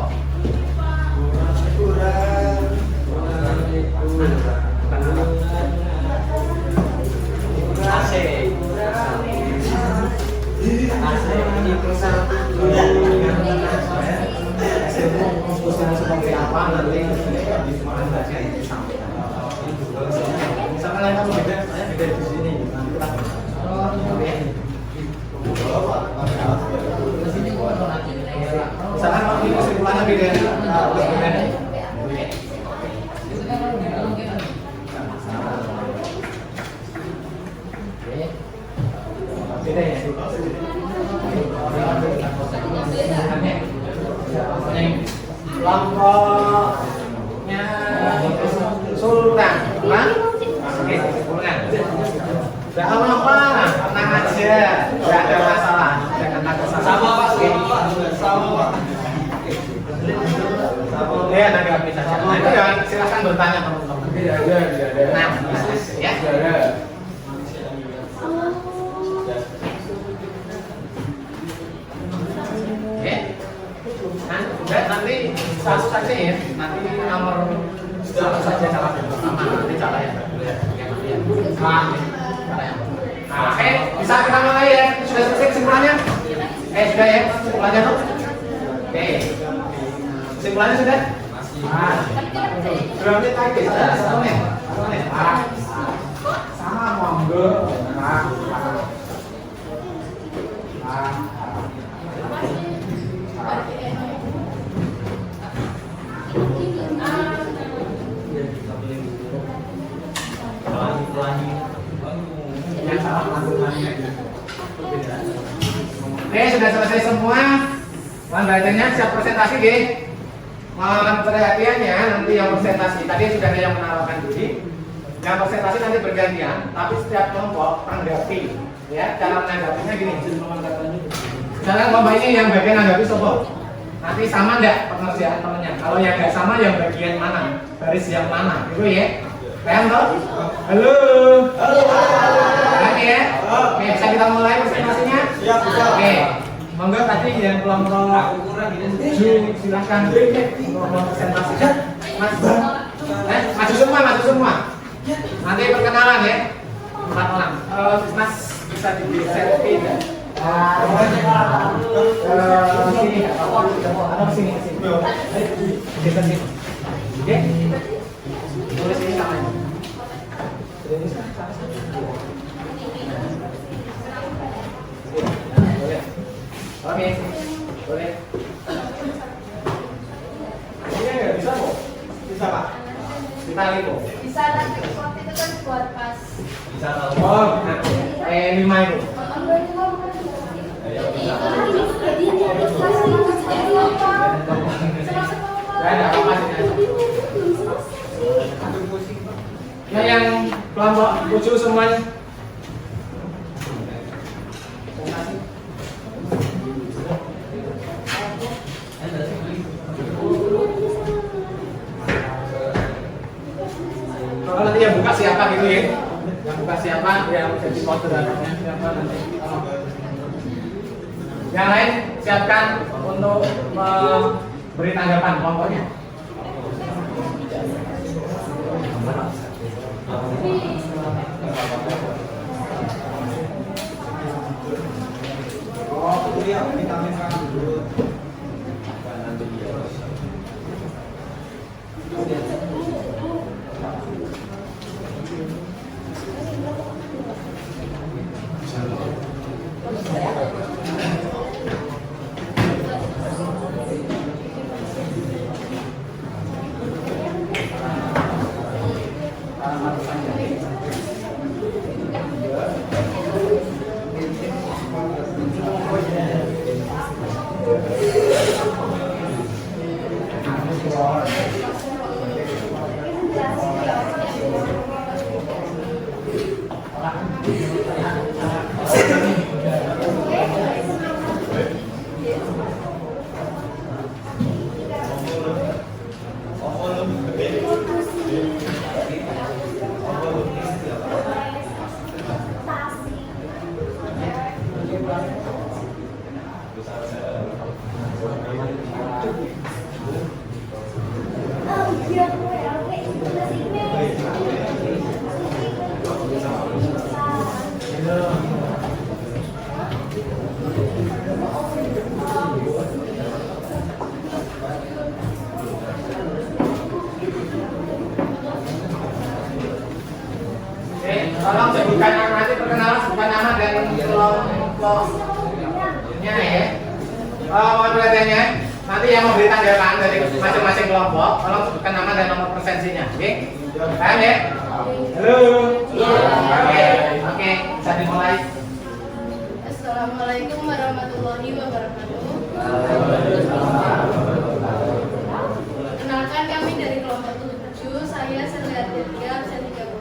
Seperti apa nanti sama lain kamu beda di sini misalkan kalau di kesimpulannya beda beda ya kelompoknya Sultan, oke, kesimpulan. Gak apa-apa, tenang aja, gak ada masalah, jangan takut sama Pak. Sama Pak. Ya, nanti bisa. Nanti ya, silakan bertanya teman-teman. Nah, ya. Oke. Nanti satu saja ya. Nanti nomor satu saja cara pertama. Nanti cara yang oke, bisa kita mulai ya. Sudah selesai kesimpulannya? Sudah ya. Kesimpulannya tuh. Oke. Kesimpulannya sudah? Berapa menit lagi? Satu menit. Sama monggo. Oke, sudah selesai semua. Mohon bacanya siap presentasi, G. Mohon perhatiannya nanti yang presentasi. Tadi sudah ada yang menawarkan diri. Yang presentasi nanti bergantian, tapi setiap kelompok tanggapi. Ya, cara menanggapinya gini. Misalkan kelompok ini yang bagian nanggapi sopo. Nanti sama enggak pengerjaan temennya? Kalau yang enggak sama, yang bagian mana? Baris yang mana? Itu ya. Paham toh? Halo. Halo. Oke ya. Oke, bisa kita mulai presentasinya? Siap, bisa. Oke. Monggo tadi yang kelompok silahkan untuk mempresentasikan. Mas. Maju semua. Nanti perkenalan ya. 4 orang. Mas bisa digeser tidak? Sini. Atau sini. Geser sini. Oke. Boleh sini sama ini. Oke, boleh. Ini nggak bisa kok? Bisa Pak? Kita lihat. Bisa nanti waktu itu kan buat pas. Bisa tahu. Oh, nah, 5 itu. Ya, enggak apa-apa sini aja. Nah, yang kelompok 7 semuanya. Kalau nanti yang buka siapa gitu ya? Yang buka siapa? Yang jadi moderatornya siapa nanti? Yang lain siapkan untuk memberi tanggapan kelompoknya. Tolong sebutkan nama, nanti perkenalan sebutkan nama dan kelompoknya ya. Mohon perhatiannya. Nanti yang memberi tanggapan dari masing-masing kelompok, tolong sebutkan nama dan nomor persensinya. Oke? Paham ya? Halo. Oke, bisa dimulai. Assalamualaikum warahmatullahi wabarakatuh. Kenalkan, kami dari kelompok 7. Saya Serliat Delia, absen 31.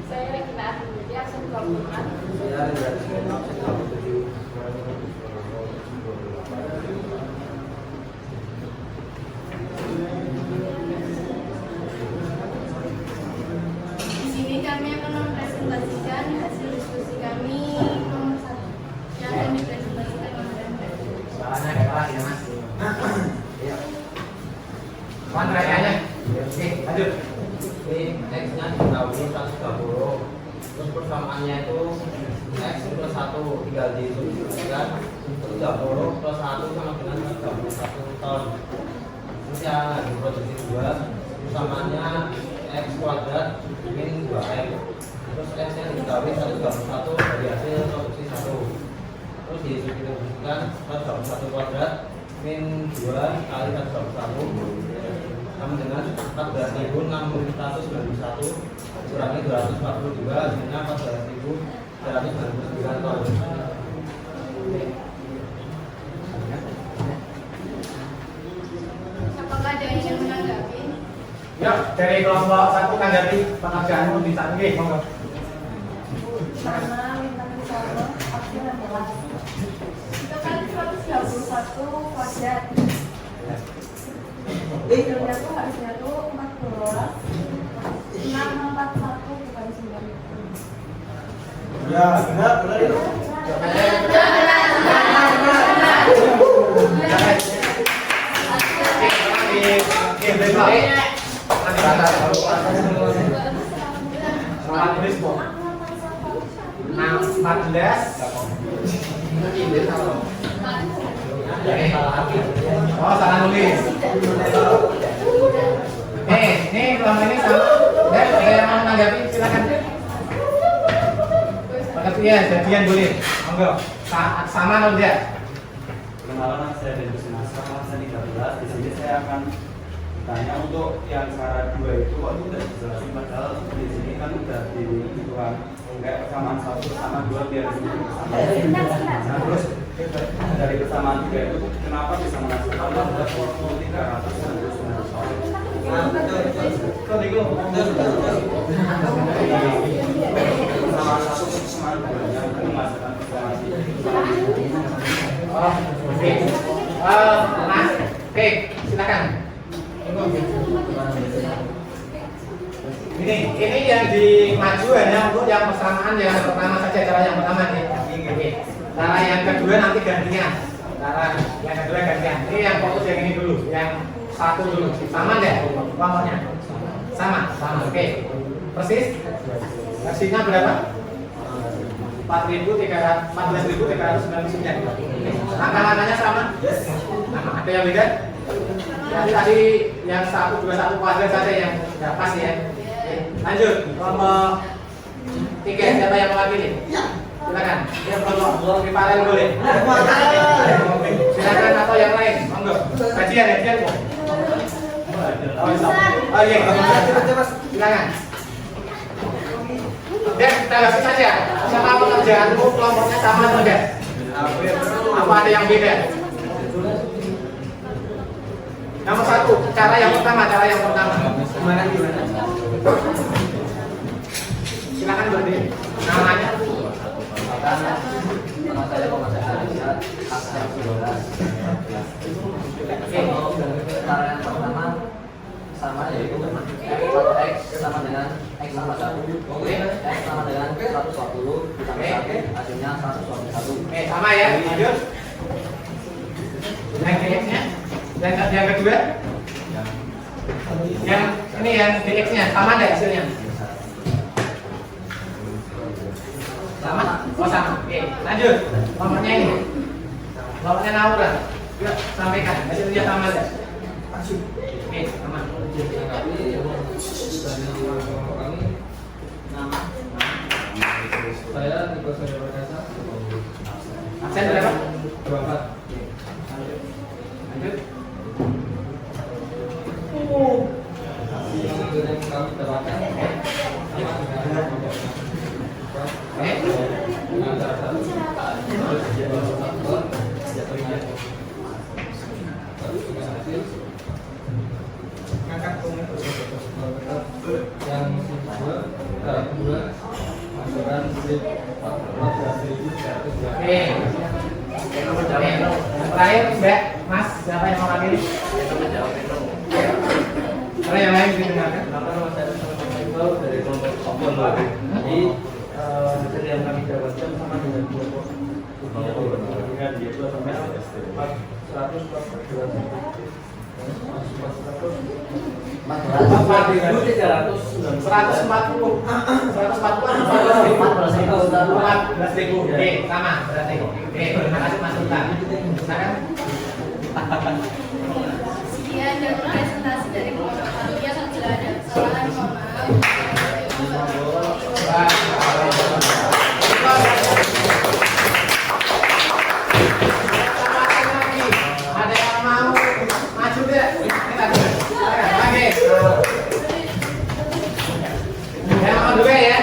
Saya Regina Ardi, absen 24. Di sini kami akan mempresentasikan hasil diskusi kami nomor 1 yang akan dipresentasikan oleh Mbak. Soalnya kelas ya mas. Mohon perhatiannya. Oke, lanjut. X-nya diketahui 130, terus persamaannya itu X plus 1 tinggal disubstitusikan 30 plus 1 sama dengan 31 ton. Terus yang diproduksi 2, persamaannya X kuadrat min 2X. Terus X nya diketahui 131 dari hasil produksi 1. Terus disubstitusikan 121 kuadrat min 2 kali 121 sama dengan 14.691 kurangi 242 hasilnya 14.399 ton. Apakah ada yang ingin menanggapi? Ya, dari kelompok 1 tanggapi pekerjaan pun bisa. Oke, monggo. Nama Lintang Wisata, absen 16. Itu kan 121 kuadrat. Hasilnya tuh harusnya tuh 14, 641 bukan 9. Ya, benar itu. Selamat tulis, Bu. 14. Oh, salah nulis. Nih kelompok ini sama. Ya, ada yang mau menanggapi silakan. Ya, jadian boleh. Monggo. Sama atau tidak? Perkenalan, saya dari Semasa, saya 13. Di sini saya akan bertanya untuk yang cara 2 itu kok itu udah dijelasin, padahal di sini kan udah dihitungan kayak persamaan 1 sama 2 biar di sini persamaan. Nah, terus dari persamaan 3 itu kenapa bisa menghasilkan 390 Salah satu kesamaan duanya kan menghasilkan informasi. Oh, oke. Mas, oke, silakan. Ini yang dimaju hanya untuk yang persamaan yang pertama saja, cara yang pertama nih. Oke. Cara yang kedua nanti gantian. Cara yang kedua gantian. Ini yang fokus yang ini dulu, yang satu dulu. Sama enggak kelompoknya? Sama. Oke. Persis. Versinya berapa? 14.399. Angka-angkanya sama? Sama. Ada yang beda? Tadi yang 1, 2, 1 kuadrat saja yang nggak pas ya. Oke, lanjut. Kelompok 3 siapa yang mewakili? Silakan. Dia kelompok rivalen boleh. Silakan atau yang lain. Monggo. Kajian kok. Oh iya. Silakan. Dan kita langsung saja. Sama pekerjaanmu kelompoknya sama atau enggak? Apa ada yang beda? Nomor 1, cara yang pertama. Gimana? Silakan berdiri. Namanya? Nama saya Muhammad Syahriat, Aksa 12. Cara yang pertama sama yaitu X sama dengan X sama 1. X sama dengan 120 ditambah 1, hasilnya 121. Sama ya. Lanjut. Yang DX-nya? Yang kedua? Yang ini yang DX-nya sama enggak hasilnya? Sama? Oh sama. Oke, lanjut. Nomornya ini. Nomornya Naura. Yuk, sampaikan. Hasilnya sama enggak? Oke, sama. Saya tipe saudara Berkasa. Absen berapa? 24. Lanjut. Hasil yang kami dapatkan sama dengan dengan catatan yang kedua masukan slip 14.100. Oke. Yang terakhir, Mbak, Mas, siapa yang mau wakili? Karena yang lain didengarkan. Nama saya dari kelompok Sombon. Jadi hasil yang kami dapatkan sama dengan kelompok dengan yaitu sampai 140. Oke, sama berarti. Oke, terima kasih Mas Sultan. Silakan. Sekian dan presentasi dari kelompok kami yang sudah ada kesalahan, mohon maaf. Ada yang mau maju deh? Oke. Yang mau dua ya?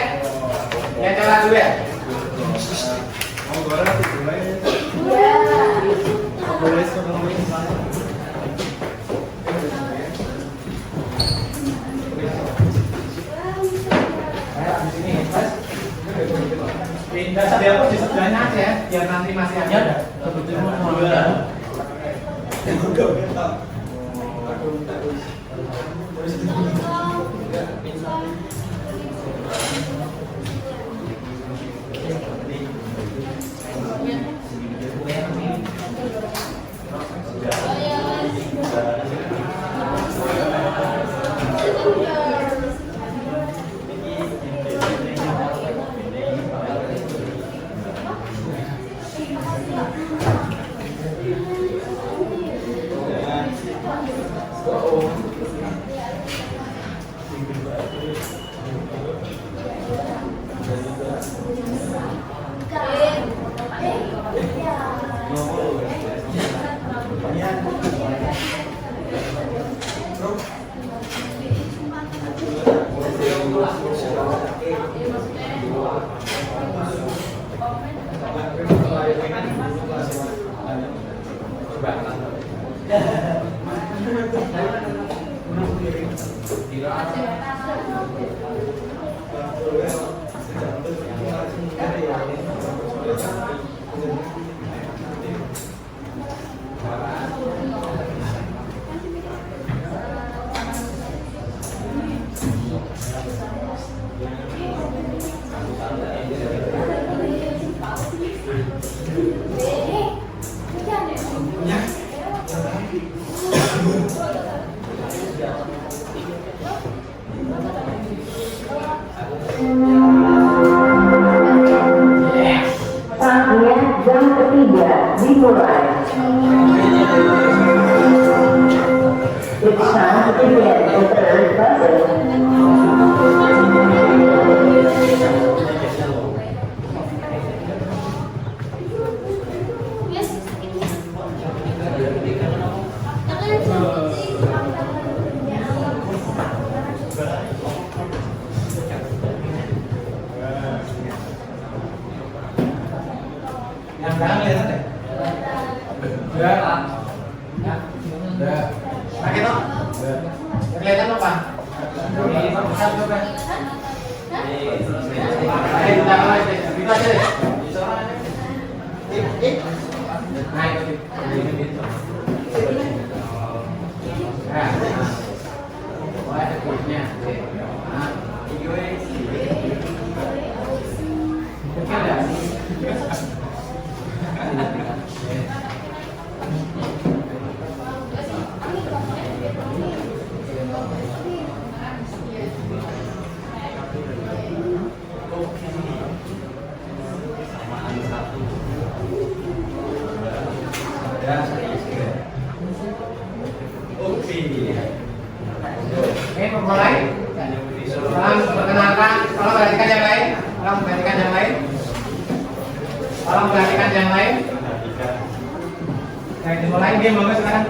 Yang jalan dua ya? Tidak sadar pun di sebelahnya aja ya, biar nanti masih ada. Saatnya jam ketiga dimulai. It's time to begin the third lesson. Yang kanan kelihatan deh. Udah. Udah. Pakai toh? Udah. Kelihatan apa? Ini besar coba. Ayo kita mulai deh. Kita aja deh. Nah, itu. Nah. Mulai ada kulitnya. Nah. Mungkin ada. Oke, memulai. Tolong perkenalkan, tolong perhatikan yang lain. Tolong perhatikan yang lain. Tolong perhatikan yang lain. Nah, dimulai dia monggo sekarang.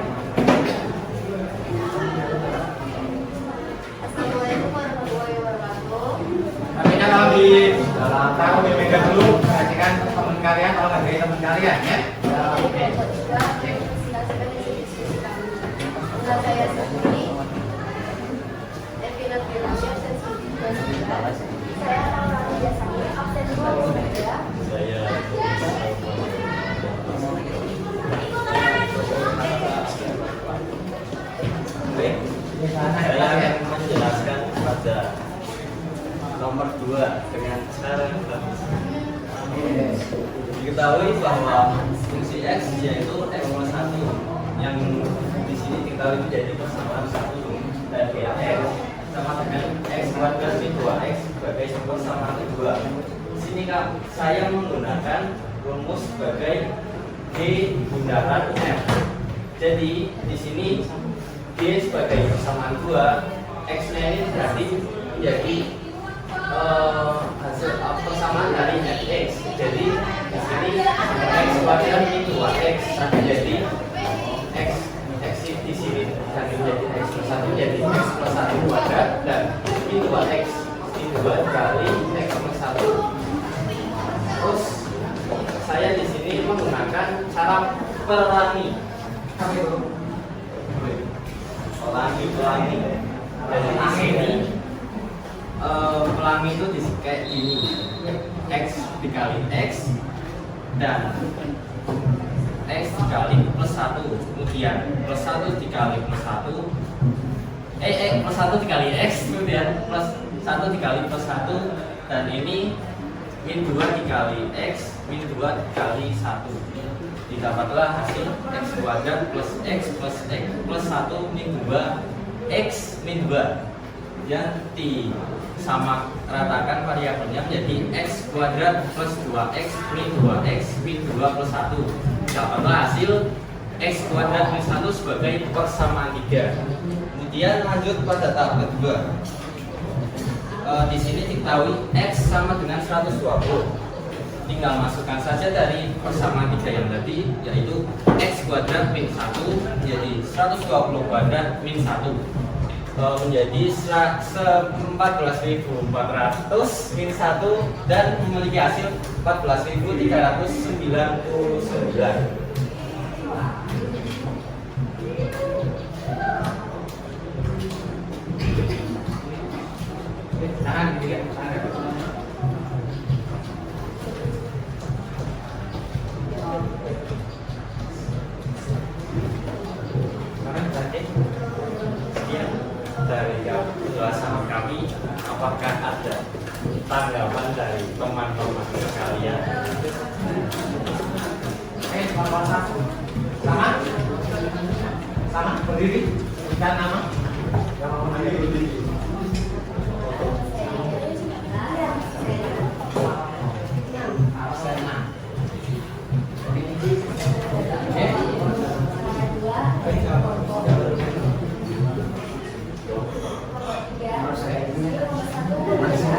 Assalamualaikum warahmatullahi wabarakatuh. Tapi kalau di dalam tahu dipegang dulu, perhatikan teman kalian, kalau nggak dari teman kalian ya. Oke. Nama saya sendiri Evina Firmansyah, absen 19. Saya akan biasanya absen 23. Saya akan menjelaskan pada nomor 2 dengan cara yang bagus. Diketahui bahwa fungsi X yaitu X plus 1 yang di sini diketahui menjadi persamaan 1 dan X sama dengan X kuadrat min 2X sebagai sumber persamaan kedua. Di sini saya menggunakan rumus sebagai D bundaran F. Jadi di sini D sebagai persamaan 2, X-nya ini berarti menjadi hasil persamaan dari Fx. Jadi di sini X kuadrat min 2X jadi X di sini dan menjadi X plus 1 jadi X plus 1 kuadrat dan min 2X min 2 kali X plus 1. Terus saya di sini menggunakan cara perangi. Pelangi. Jadi di sini pelangi itu kayak ini, X dikali X dan X dikali plus 1, kemudian plus 1 dikali plus 1 plus 1 dikali X, kemudian plus 1 dikali plus 1 dan ini min 2 dikali X, min 2 dikali 1. Didapatlah hasil X kuadrat plus X plus X plus 1 min 2 X min 2 yang disama ratakan variabelnya menjadi X kuadrat plus 2X min 2X min 2 plus 1. Dapatlah hasil X kuadrat min 1 sebagai persamaan 3. Kemudian lanjut pada tahap kedua. Di sini diketahui X sama dengan 120. Tinggal masukkan saja dari persamaan 3 yang tadi, yaitu X kuadrat min 1 jadi 120 kuadrat min 1 menjadi 14.400 min 1 dan memiliki hasil 14.399. Tangan gitu ya, tangan. Sekarang berarti sekian. dari penjelasan kami, apakah ada tanggapan dari teman-teman sekalian? Nomor 1 sama berdiri dan nama yang mau nanya berdiri.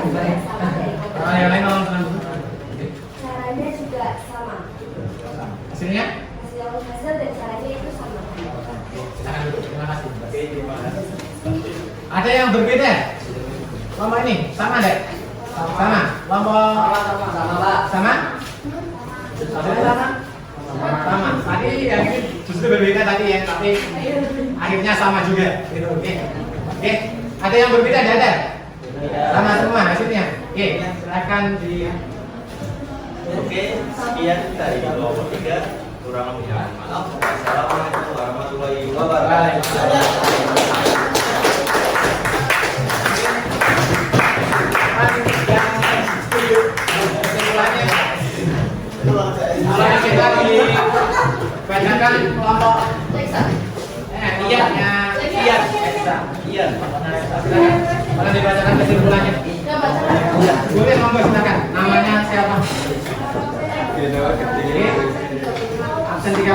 Yang lain caranya juga sama. hasilnya? Hasil dan caranya itu sama. Terima kasih. Ada yang berbeda? Lomba ini sama deh? Sama? Lomba sama? Sama. Tadi yang ini justru berbeda tadi ya, tapi akhirnya sama juga. Gitu. Oke. Ada yang berbeda? Ada? Sama semua hasilnya. Oke, silakan di. Oke, sekian dari kelompok 3. Kurang lebih maaf. Assalamualaikum warahmatullahi wabarakatuh. Mulai kita dibacakan kelompok Ian. Mana dibacakan kesimpulannya? Boleh monggo silakan. Namanya siapa? Absen 36.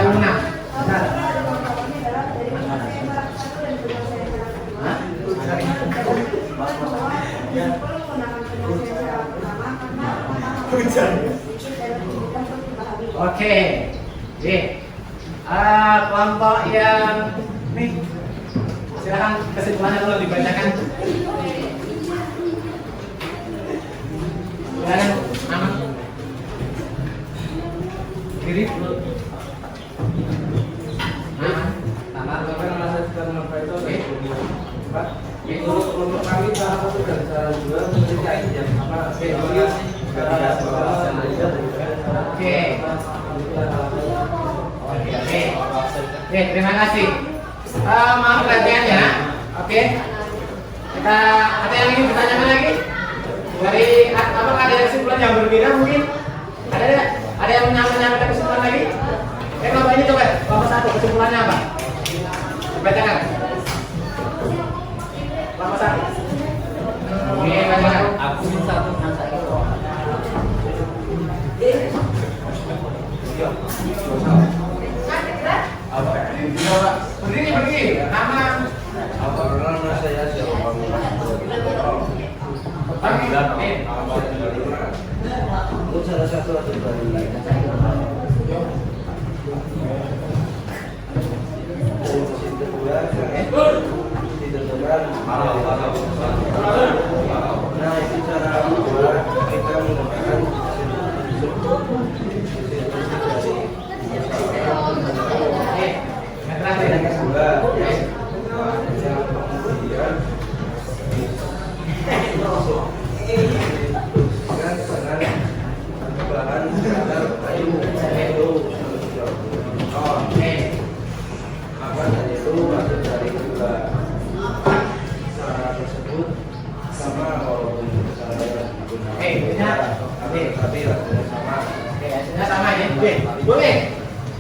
Oke, kelompok yang nih, silakan kesimpulannya dulu dibacakan. Silakan, nama, diri, nama, Menurut kelompok kami salah satu dan salah dua menjadi yang apa? Oke, terima kasih. Maaf perhatiannya. Oke. Kita ada yang ingin bertanya lagi? Dari apakah ada kesimpulan yang berbeda mungkin? Ada yang menyampaikan kesimpulan lagi? Kelompok ini coba, kelompok 1 kesimpulannya apa? Bacakan. Kelompok 1. Oke, bacakan. Aku minta teman saya. Berdiri. Nama. Nama saya siapa? Untuk salah satu atau dari kedua ditentukan nah itu cara kedua kita menggunakan yang kedua yang kemudian dengan bahan standar kayu itu apa tadi itu hasil dari kedua cara tersebut sama walaupun cara yang digunakan tapi hasilnya sama. Hasilnya sama ya. Boleh.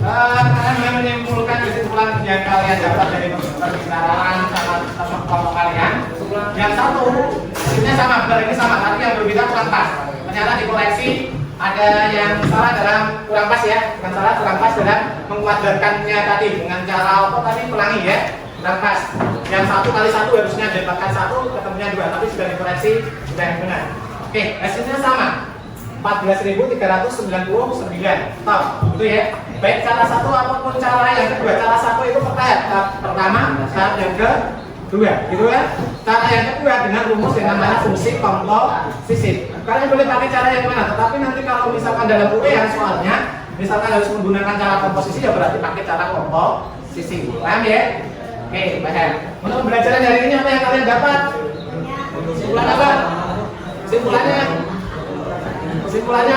Kalian menyimpulkan kesimpulan yang kalian dapat dari pembicaraan sama kelompok kalian. Yang satu hasilnya sama, berarti sama, tapi yang berbeda kurang pas. Ternyata di koleksi ada yang salah dalam kurang pas ya, bukan salah kurang pas dalam menguadarkannya tadi dengan cara apa tadi pelangi ya, kurang pas. Yang 1 kali 1 harusnya dapatkan 1, ketemunya 2, tapi sudah dikoreksi sudah yang benar. Oke, hasilnya sama. 14.399 top itu ya, baik cara satu ataupun cara yang kedua. Cara satu itu pertama, tahap yang kedua gitu kan. Cara yang kedua dengan rumus yang namanya fungsi komposisi. Kalian boleh pakai cara yang mana, tetapi nanti kalau misalkan dalam UN soalnya misalkan harus menggunakan cara komposisi ya berarti pakai cara komposisi. Paham ya? Oke, paham. Untuk pembelajaran hari ini apa yang kalian dapat? Kesimpulan apa? Kesimpulannya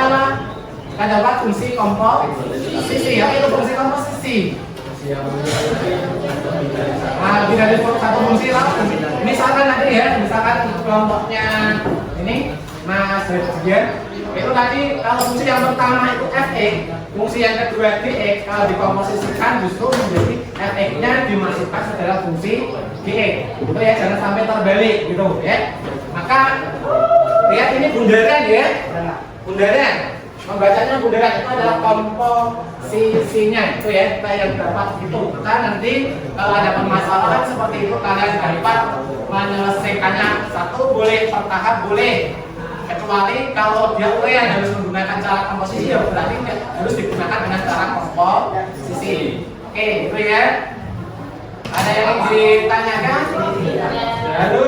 apa? Kan dapat fungsi komposisi. Apa itu fungsi komposisi? Nah, lebih dari satu fungsi lah. Misalkan nanti ya, misalkan kelompoknya ini Mas Rifdian, itu tadi kalau fungsi yang pertama itu fx, fungsi yang kedua dx, kalau dikomposisikan justru menjadi fx-nya dimasukkan ke dalam fungsi dx. Itu ya, jangan sampai terbalik gitu ya. Maka lihat ini bundaran ya, bundaran. Membacanya bundaran itu adalah komposisinya itu ya, kita yang dapat itu. Maka nanti kalau ada permasalahan seperti itu kalian dapat menyelesaikannya satu boleh per tahap boleh, kecuali kalau dia urean harus menggunakan cara komposisi ya berarti harus digunakan dengan cara komposisi. Oke, itu ya. Ada yang ditanyakan? Halo.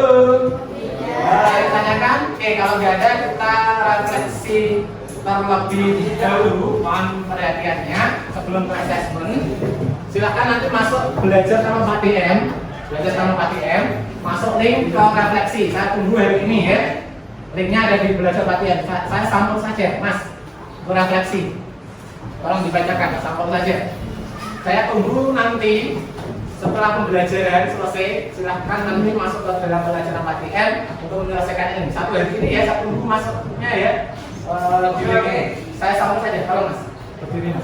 Ada yang ditanyakan? Oke, kalau nggak ada kita refleksi terlebih dahulu, mohon perhatiannya sebelum ke assessment. Silahkan nanti masuk belajar sama Pak DM, masuk link ke refleksi. Saya tunggu hari ini ya. Linknya ada di belajar Pak DM. Saya sampel saja, Mas, ke refleksi. Tolong dibacakan, sampel saja. Saya tunggu nanti setelah pembelajaran selesai. Silahkan nanti masuk ke dalam pelajaran Pak DM untuk menyelesaikan ini. Satu hari ini ya, saya tunggu masuknya ya. Saya sampel saja, kalau Mas berdiri Mas.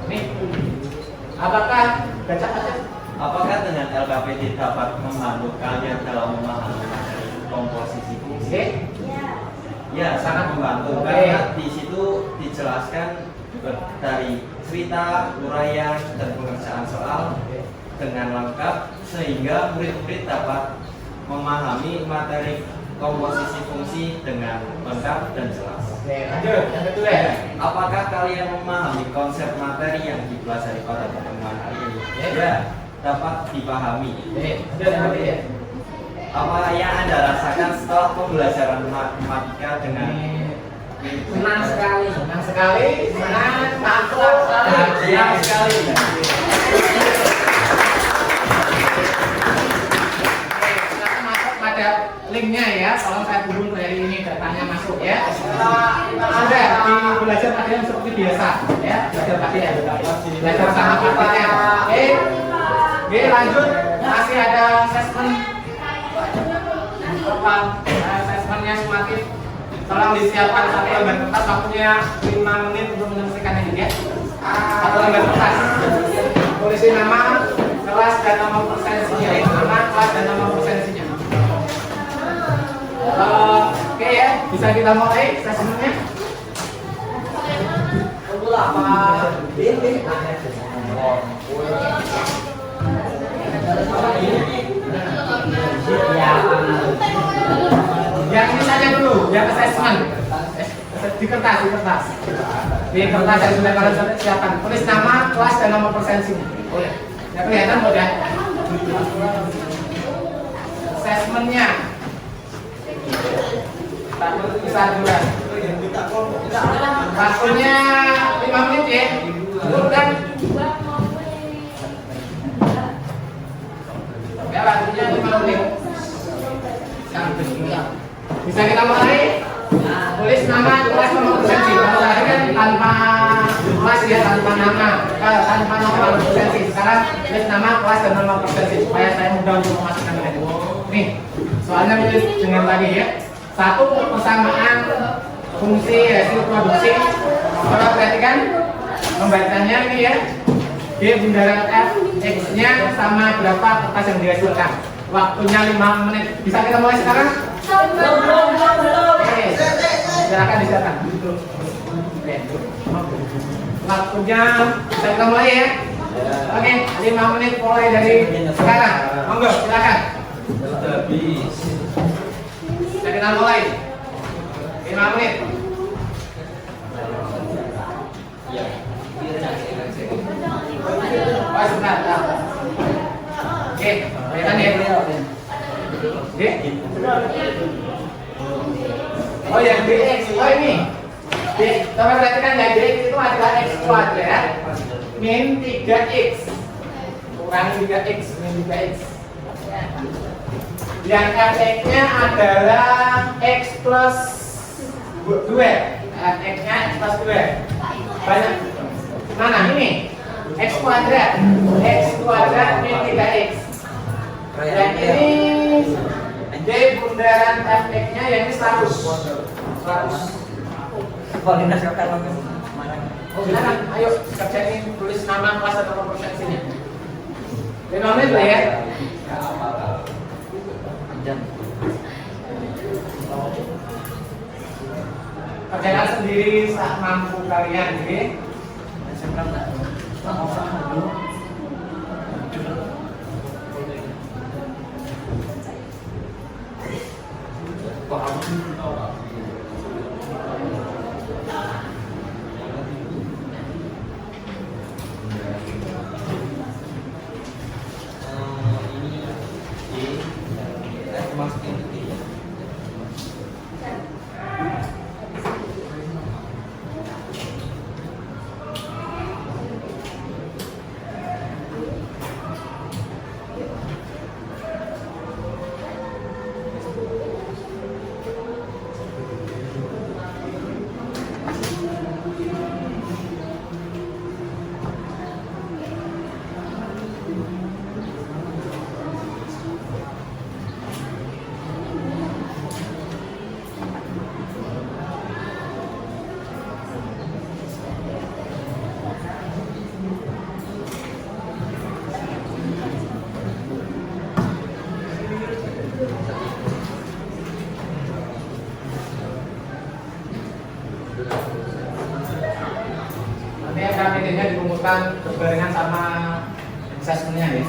Nih, apakah Apakah dengan LKPD dapat membantu kalian dalam memahami komposisi fungsi? Ya, sangat membantu karena di situ dijelaskan dari cerita, uraian, dan pengerjaan soal dengan lengkap sehingga murid-murid dapat memahami materi komposisi fungsi dengan lengkap dan jelas. Oke, lanjut. Yang kedua, apakah kalian memahami konsep materi yang dipelajari pada pertemuan hari ini? Ya, dapat dipahami. Apa yang Anda rasakan setelah pembelajaran matematika dengan senang sekali, senang sekali. Ada linknya ya, tolong saya tunggu dari ini datanya masuk ya. Ada di belajar pakaian seperti biasa ya, belajar pakaian, belajar sama pakaian. Oke, lanjut. Masih ada assessment apa? Assessmentnya sumatif. Tolong disiapkan satu lembar kertas, waktunya 5 menit untuk menyelesaikan ini ya. Satu lembar kertas. Tulisin nama, kelas dan nama persensinya. Nama, kelas dan nama persensinya. Oke ya, bisa kita mulai sesinya. Tunggu apa? Ini. Yang ini saja dulu, yang assessment di kertas. Di kertas yang sudah kalian siapkan. Tulis nama, kelas dan nama persensinya. Oh ya, kelihatan udah. Assessmentnya. Bisa dua. Waktunya 5 menit ya. Kan? Ya, waktunya 5 menit. Bisa kita mulai. Tulis nama, kelas, nama persensi. Kalau tadi kan tanpa kelas ya, tanpa nama, tanpa nama persensi. Sekarang tulis nama, kelas dan nama persensi supaya saya mudah untuk memasukkan ini. Nih, soalnya mirip dengan tadi ya. Satu persamaan fungsi hasil produksi. Coba perhatikan membacanya ini ya. D bundaran F X-nya sama berapa kertas yang dihasilkan. Waktunya 5 menit. Bisa kita mulai sekarang? Oke, silakan disiapkan. Waktunya bisa kita mulai ya. Oke, 5 menit mulai dari sekarang. Monggo, silakan. Bisa kita mulai. 5 menit. Oh, sebentar. Oke, kelihatan ya? Oke. Oh, yang dx. Oh, ini. Coba perhatikan ya, dx itu adalah x kuadrat min 3x kurang 3x min 3x. Yang fx-nya adalah x plus 2. Fx-nya x plus 2. Banyak. Mana ini? X kuadrat min 3x. Dan ini D bundaran fx nya yang ini 100. Kualitas kakak Oh silakan, ayo kerjain, tulis nama, kelas atau nomor seksinya. Denominator dulu ya. Kerjakan sendiri saat mampu kalian, oke? Nanti KPD-nya dirumuskan berbarengan sama assessment-nya ya.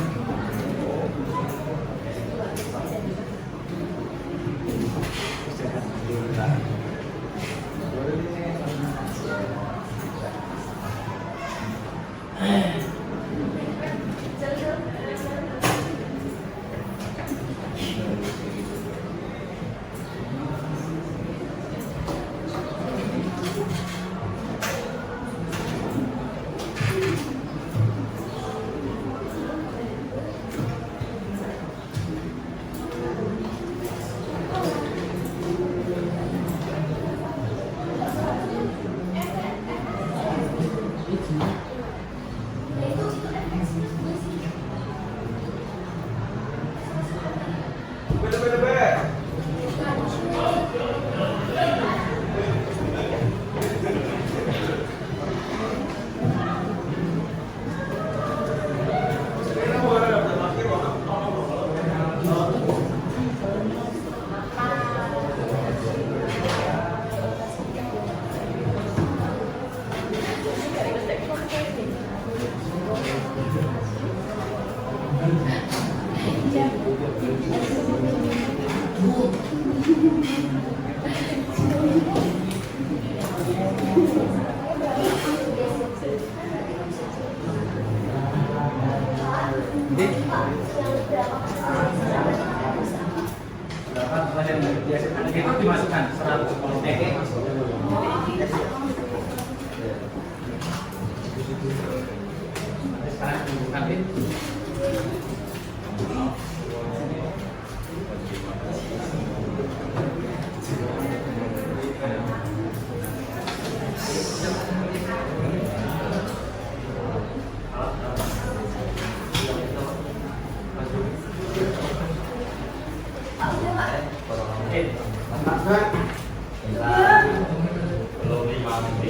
Itu dimasukkan 110 TK masuk. Sekarang nanti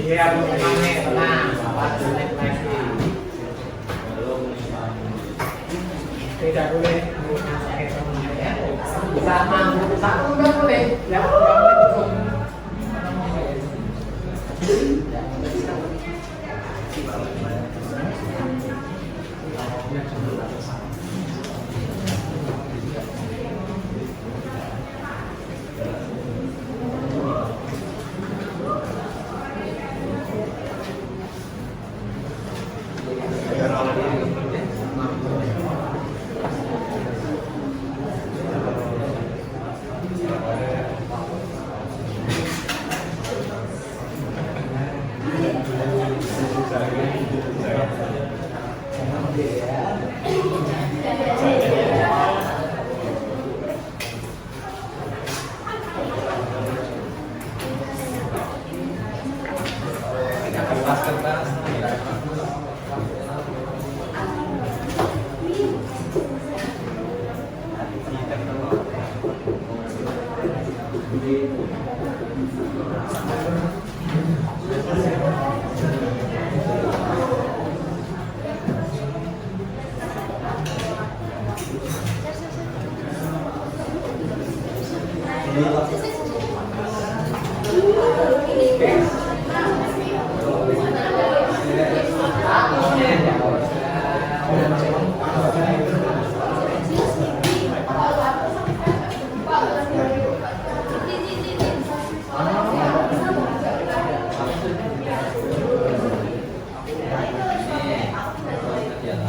iya, belum 5 menit, tenang, 4 menit lagi. Tidak boleh sakit semuanya ya. Bisa mampu satu nggak boleh, yang 2 menit cukup.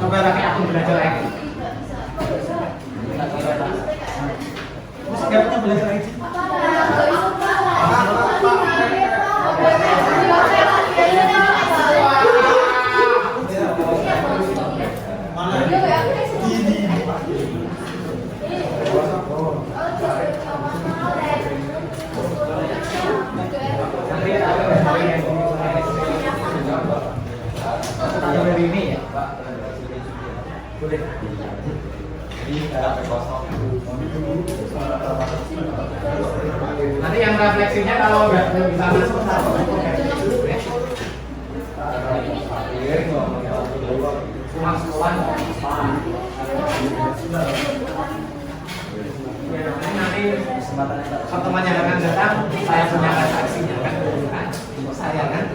coba pakai akun belajar lagi. Masa nggak pernah belajar lagi? Dari ini ya, Pak. Boleh. Nanti yang refleksinya kalau nggak bisa masuk satu ya. Cuma sekolah nanti pertemuan yang akan datang saya punya saksinya kan, saya kan.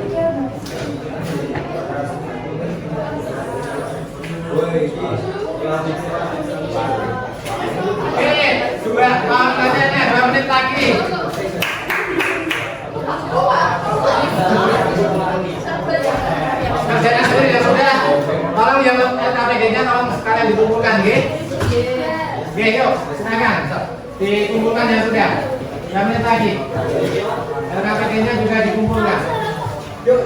Oke, dua makanya 2 menit lagi. Kerjanya sendiri ya sudah. Tolong yang KPG-nya tolong sekalian dikumpulkan, G. Yuk, silakan. Dikumpulkan ya sudah. 2 menit lagi. KPG-nya juga dikumpulkan. Yuk.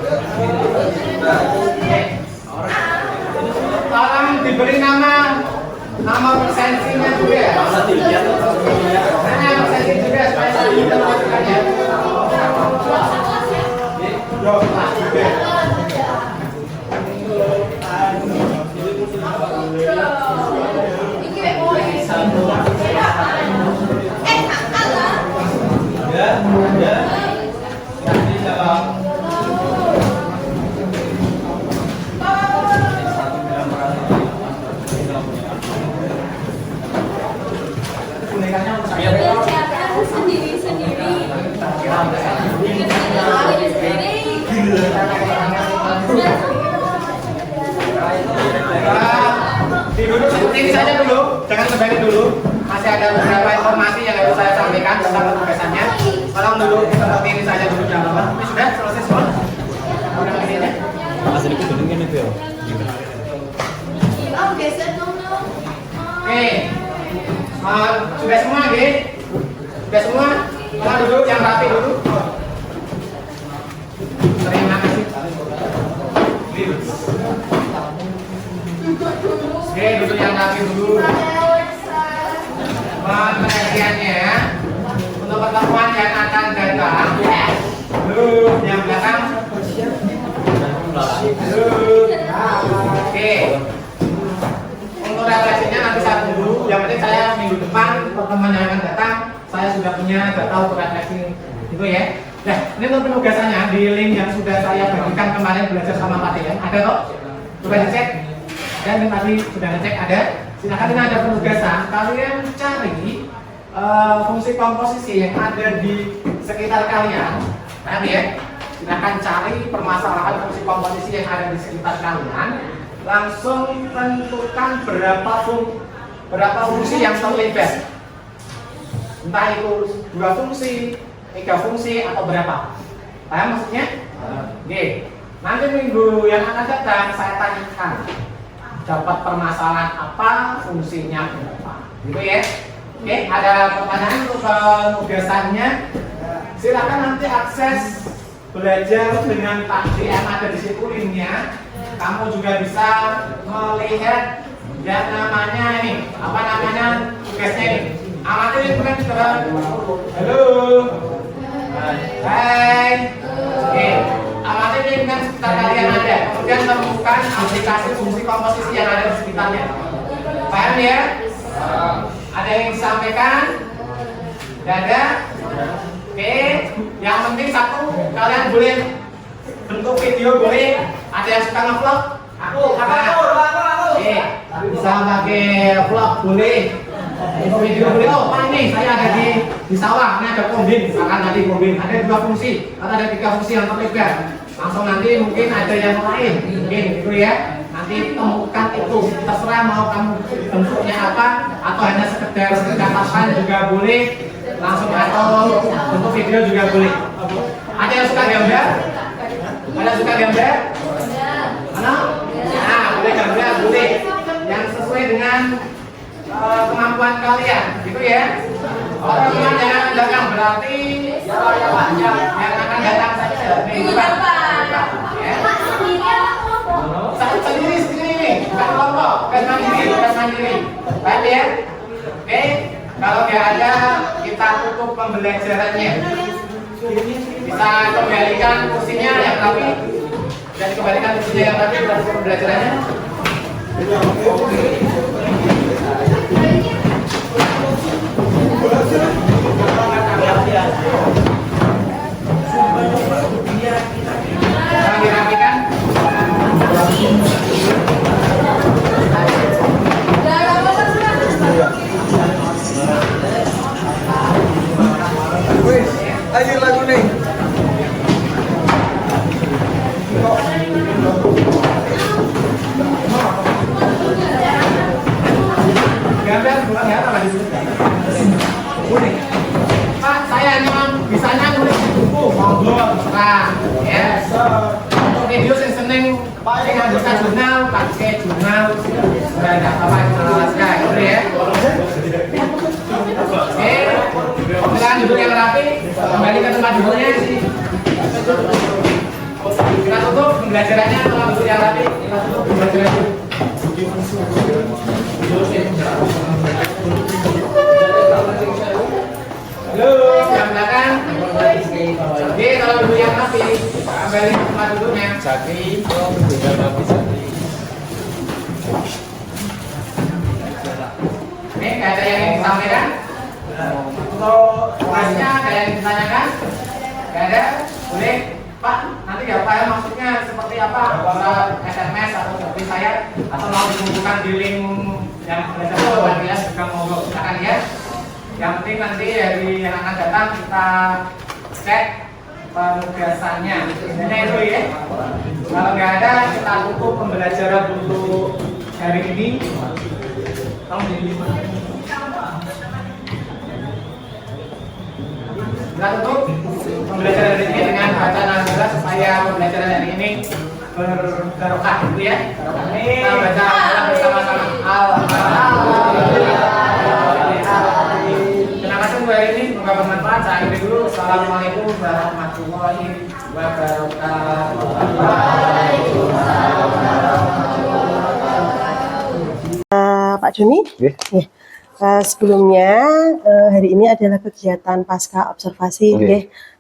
Tolong diberi nama presensinya juga. Nama presensi juga supaya kita melakukannya. Duduk seperti ini saja dulu, jangan kembali dulu. Masih ada beberapa informasi yang harus saya sampaikan tentang penugasannya. Tolong dulu seperti ini saja dulu, jangan lupa. Ini sudah selesai semua. Masih dikit dulu kan itu ya? Oke, sudah semua, G? Sudah semua? Tolong duduk yang rapi dulu. Terima kasih. Oke, duduk yang rapi dulu. Pengertiannya ya, untuk pertemuan yang akan datang, yang belakang. Oke. Untuk refleksinya nanti saya tunggu. Yang penting saya minggu depan pertemuan yang akan datang, saya sudah punya data untuk refleksi itu ya. Nah, ini untuk penugasannya di link yang sudah saya bagikan kemarin belajar sama Pak ya. Ada kok? Coba dicek. Dan tadi sudah ngecek ada. Silakan, ini ada penugasan. Kalian cari fungsi komposisi yang ada di sekitar kalian. Paham ya? Silakan cari permasalahan fungsi komposisi yang ada di sekitar kalian. Langsung tentukan berapa fungsi yang terlibat. Entah itu 2 fungsi, 3 fungsi atau berapa. Paham maksudnya? Oke. Nanti minggu yang akan datang saya tanyakan dapat permasalahan apa, fungsinya berapa. Gitu ya. Oke, ada pertanyaan untuk penugasannya. Silakan nanti akses belajar dengan tadi yang ada di situ linknya. Kamu juga bisa melihat ya namanya ini, apa namanya tugasnya ini. Amati ini bukan saudara. Halo. Hai. Oke. Amati ini bukan sekitar kalian ada. Kemudian temukan aplikasi fungsi komposisi yang ada di sekitarnya. Paham ya? Ada yang disampaikan? Tidak ada? Oke. Yang penting satu, kalian boleh bentuk video, boleh. Ada yang suka nge-vlog? Aku. Oke. Bisa pakai vlog, boleh. Untuk video boleh. Oh, Pak ini saya ada di sawah. Ini ada kombin. Misalkan tadi kombin. Ada 2 fungsi atau ada 3 fungsi yang terlibat. Langsung nanti mungkin ada yang lain. Mungkin gitu ya. Nanti temukan itu. Terserah mau kamu bentuknya apa atau hanya sekedar catatan juga boleh. Langsung atau bentuk video juga boleh. Ada yang suka gambar? Ada yang suka gambar? Mana? Nah, boleh gambar, boleh. dengan kemampuan kalian, gitu ya. Orang-orang jangan datang berarti yang akan datang saja. Minggu depan. Ya. Sendiri bukan kelompok, bukan mandiri. Baik ya. Oke, kalau nggak ada kita tutup pembelajarannya. Kita kembalikan kursinya yang rapi. Dan kembalikan kursinya yang rapi dan pembelajarannya. Sekarang dirapikan. Ayo lagu nih. Gambar bukan ya apa di sini? Pak, saya memang bisanya nulis di buku, monggo terserah, ya. Untuk video yang seneng, pakai ngambilkan jurnal, pakai jurnal, ada apa jelaskan, boleh ya? Oke, silakan duduk yang rapi, kembali ke tempat duduknya. Kita tutup pembelajarannya, tempat duduk yang rapi, kita tutup pembelajarannya. Halo, yang belakang. Oke, kalau duduk yang rapi, kembali ke tempat duduknya. Oke, nggak ada yang ingin disampaikan? Untuk tugasnya ada yang ditanyakan? Nggak ada? Boleh? Pak, nanti ya Pak ya, maksudnya seperti apa? SMS atau seperti saya? Atau mau dikumpulkan di link yang belajar buat ya? Juga mau silakan ya. Yang penting nanti dari yang akan datang kita cek penugasannya. Ini itu ya. Kalau nggak ada, kita tutup pembelajaran untuk hari ini. Kita tutup pembelajaran hari ini dengan bacaan Al-Baqarah supaya pembelajaran hari ini berbarokah, gitu ya. Kita baca bersama-sama. Terima kasih untuk hari ini, semoga bermanfaat. Saya akhiri dulu. Assalamualaikum warahmatullahi wabarakatuh. Pak Joni? Sebelumnya hari ini adalah kegiatan pasca observasi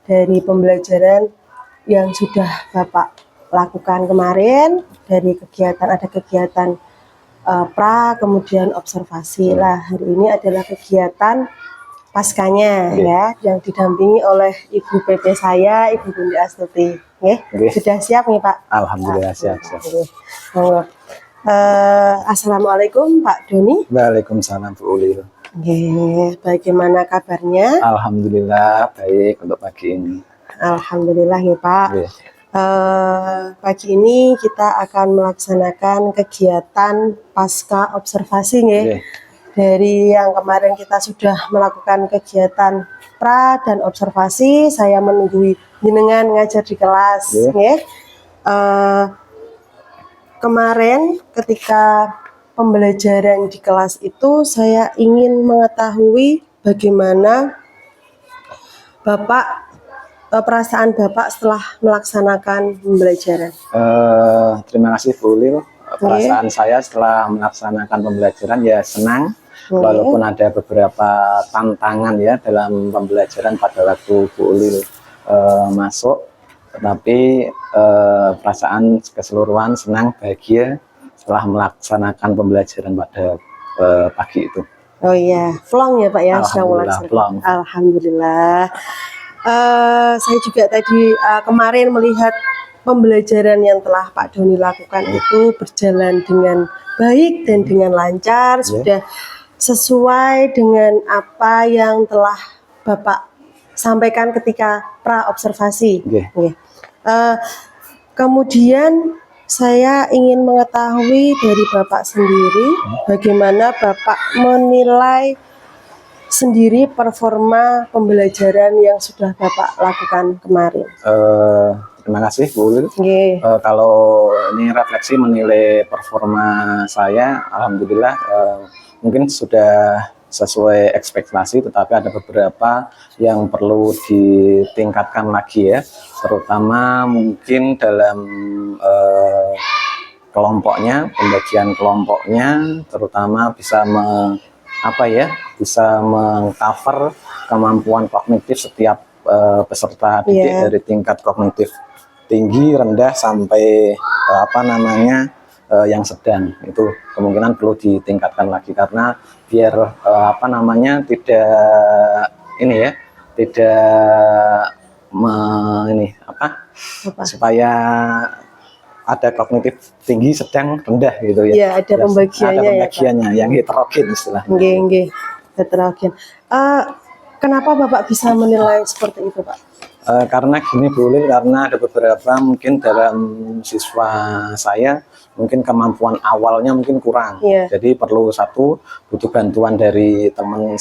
dari pembelajaran yang sudah Bapak lakukan kemarin. Dari kegiatan pra, kemudian observasi lah. Hari ini adalah kegiatan paskanya ya, yang didampingi oleh Ibu PP saya, Ibu Bunda Astuti. Sudah siap nih Pak? Alhamdulillah siap. Assalamualaikum Pak Doni. Waalaikumsalam Bu Ulil. Bagaimana kabarnya? Alhamdulillah baik untuk pagi ini. Alhamdulillah ya Pak. Pagi ini kita akan melaksanakan kegiatan pasca observasi Dari yang kemarin kita sudah melakukan kegiatan pra dan observasi, saya menunggu jenengan ngajar di kelas. Kemarin ketika pembelajaran di kelas itu saya ingin mengetahui bagaimana perasaan Bapak setelah melaksanakan pembelajaran. Terima kasih Bu Ulil. Perasaan saya setelah melaksanakan pembelajaran ya senang, walaupun ada beberapa tantangan ya dalam pembelajaran pada waktu Bu Ulil masuk, tetapi perasaan keseluruhan senang, bahagia setelah melaksanakan pembelajaran pada pagi itu. Oh iya, plong ya Pak ya, Alhamdulillah. Alhamdulillah. Saya juga tadi kemarin melihat pembelajaran yang telah Pak Doni lakukan itu berjalan dengan baik dan dengan lancar, sudah sesuai dengan apa yang telah Bapak sampaikan ketika pra observasi. Kemudian saya ingin mengetahui dari Bapak sendiri bagaimana Bapak menilai sendiri performa pembelajaran yang sudah Bapak lakukan kemarin. terima kasih Bu Ulil. Nggih. Kalau ini refleksi menilai performa saya, alhamdulillah mungkin sudah sesuai ekspektasi, tetapi ada beberapa yang perlu ditingkatkan lagi ya, terutama mungkin dalam kelompoknya, pembagian kelompoknya, terutama bisa bisa mengcover kemampuan kognitif setiap peserta didik dari tingkat kognitif tinggi, rendah sampai yang sedang. Itu kemungkinan perlu ditingkatkan lagi karena biar supaya ada kognitif tinggi, sedang, rendah gitu ya. Iya, ada pembagiannya, yang heterogen istilahnya. Nggih, heterogen. Kenapa Bapak bisa menilai seperti itu, Pak? Karena gini Bu Ulil, karena ada beberapa mungkin dalam siswa saya mungkin kemampuan awalnya mungkin kurang, jadi perlu butuh bantuan dari teman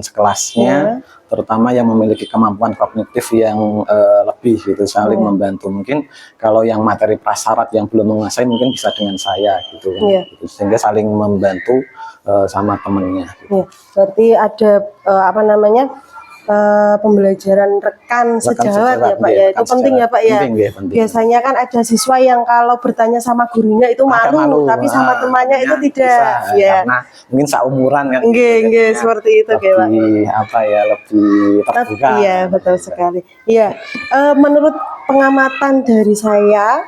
sekelasnya, terutama yang memiliki kemampuan kognitif yang lebih gitu, saling membantu. Mungkin kalau yang materi prasyarat yang belum menguasai mungkin bisa dengan saya gitu kan, sehingga saling membantu sama temennya. Gitu. Berarti ada pembelajaran rekan sejawat ya Pak ya, itu penting ya Pak ya. Penting. Biasanya kan ada siswa yang kalau bertanya sama gurunya itu malu, tapi sama temannya itu tidak. Karena mungkin seumuran kan. Nggih, seperti itu Pak. Lebih terbuka. Iya, betul sekali. Iya, menurut pengamatan dari saya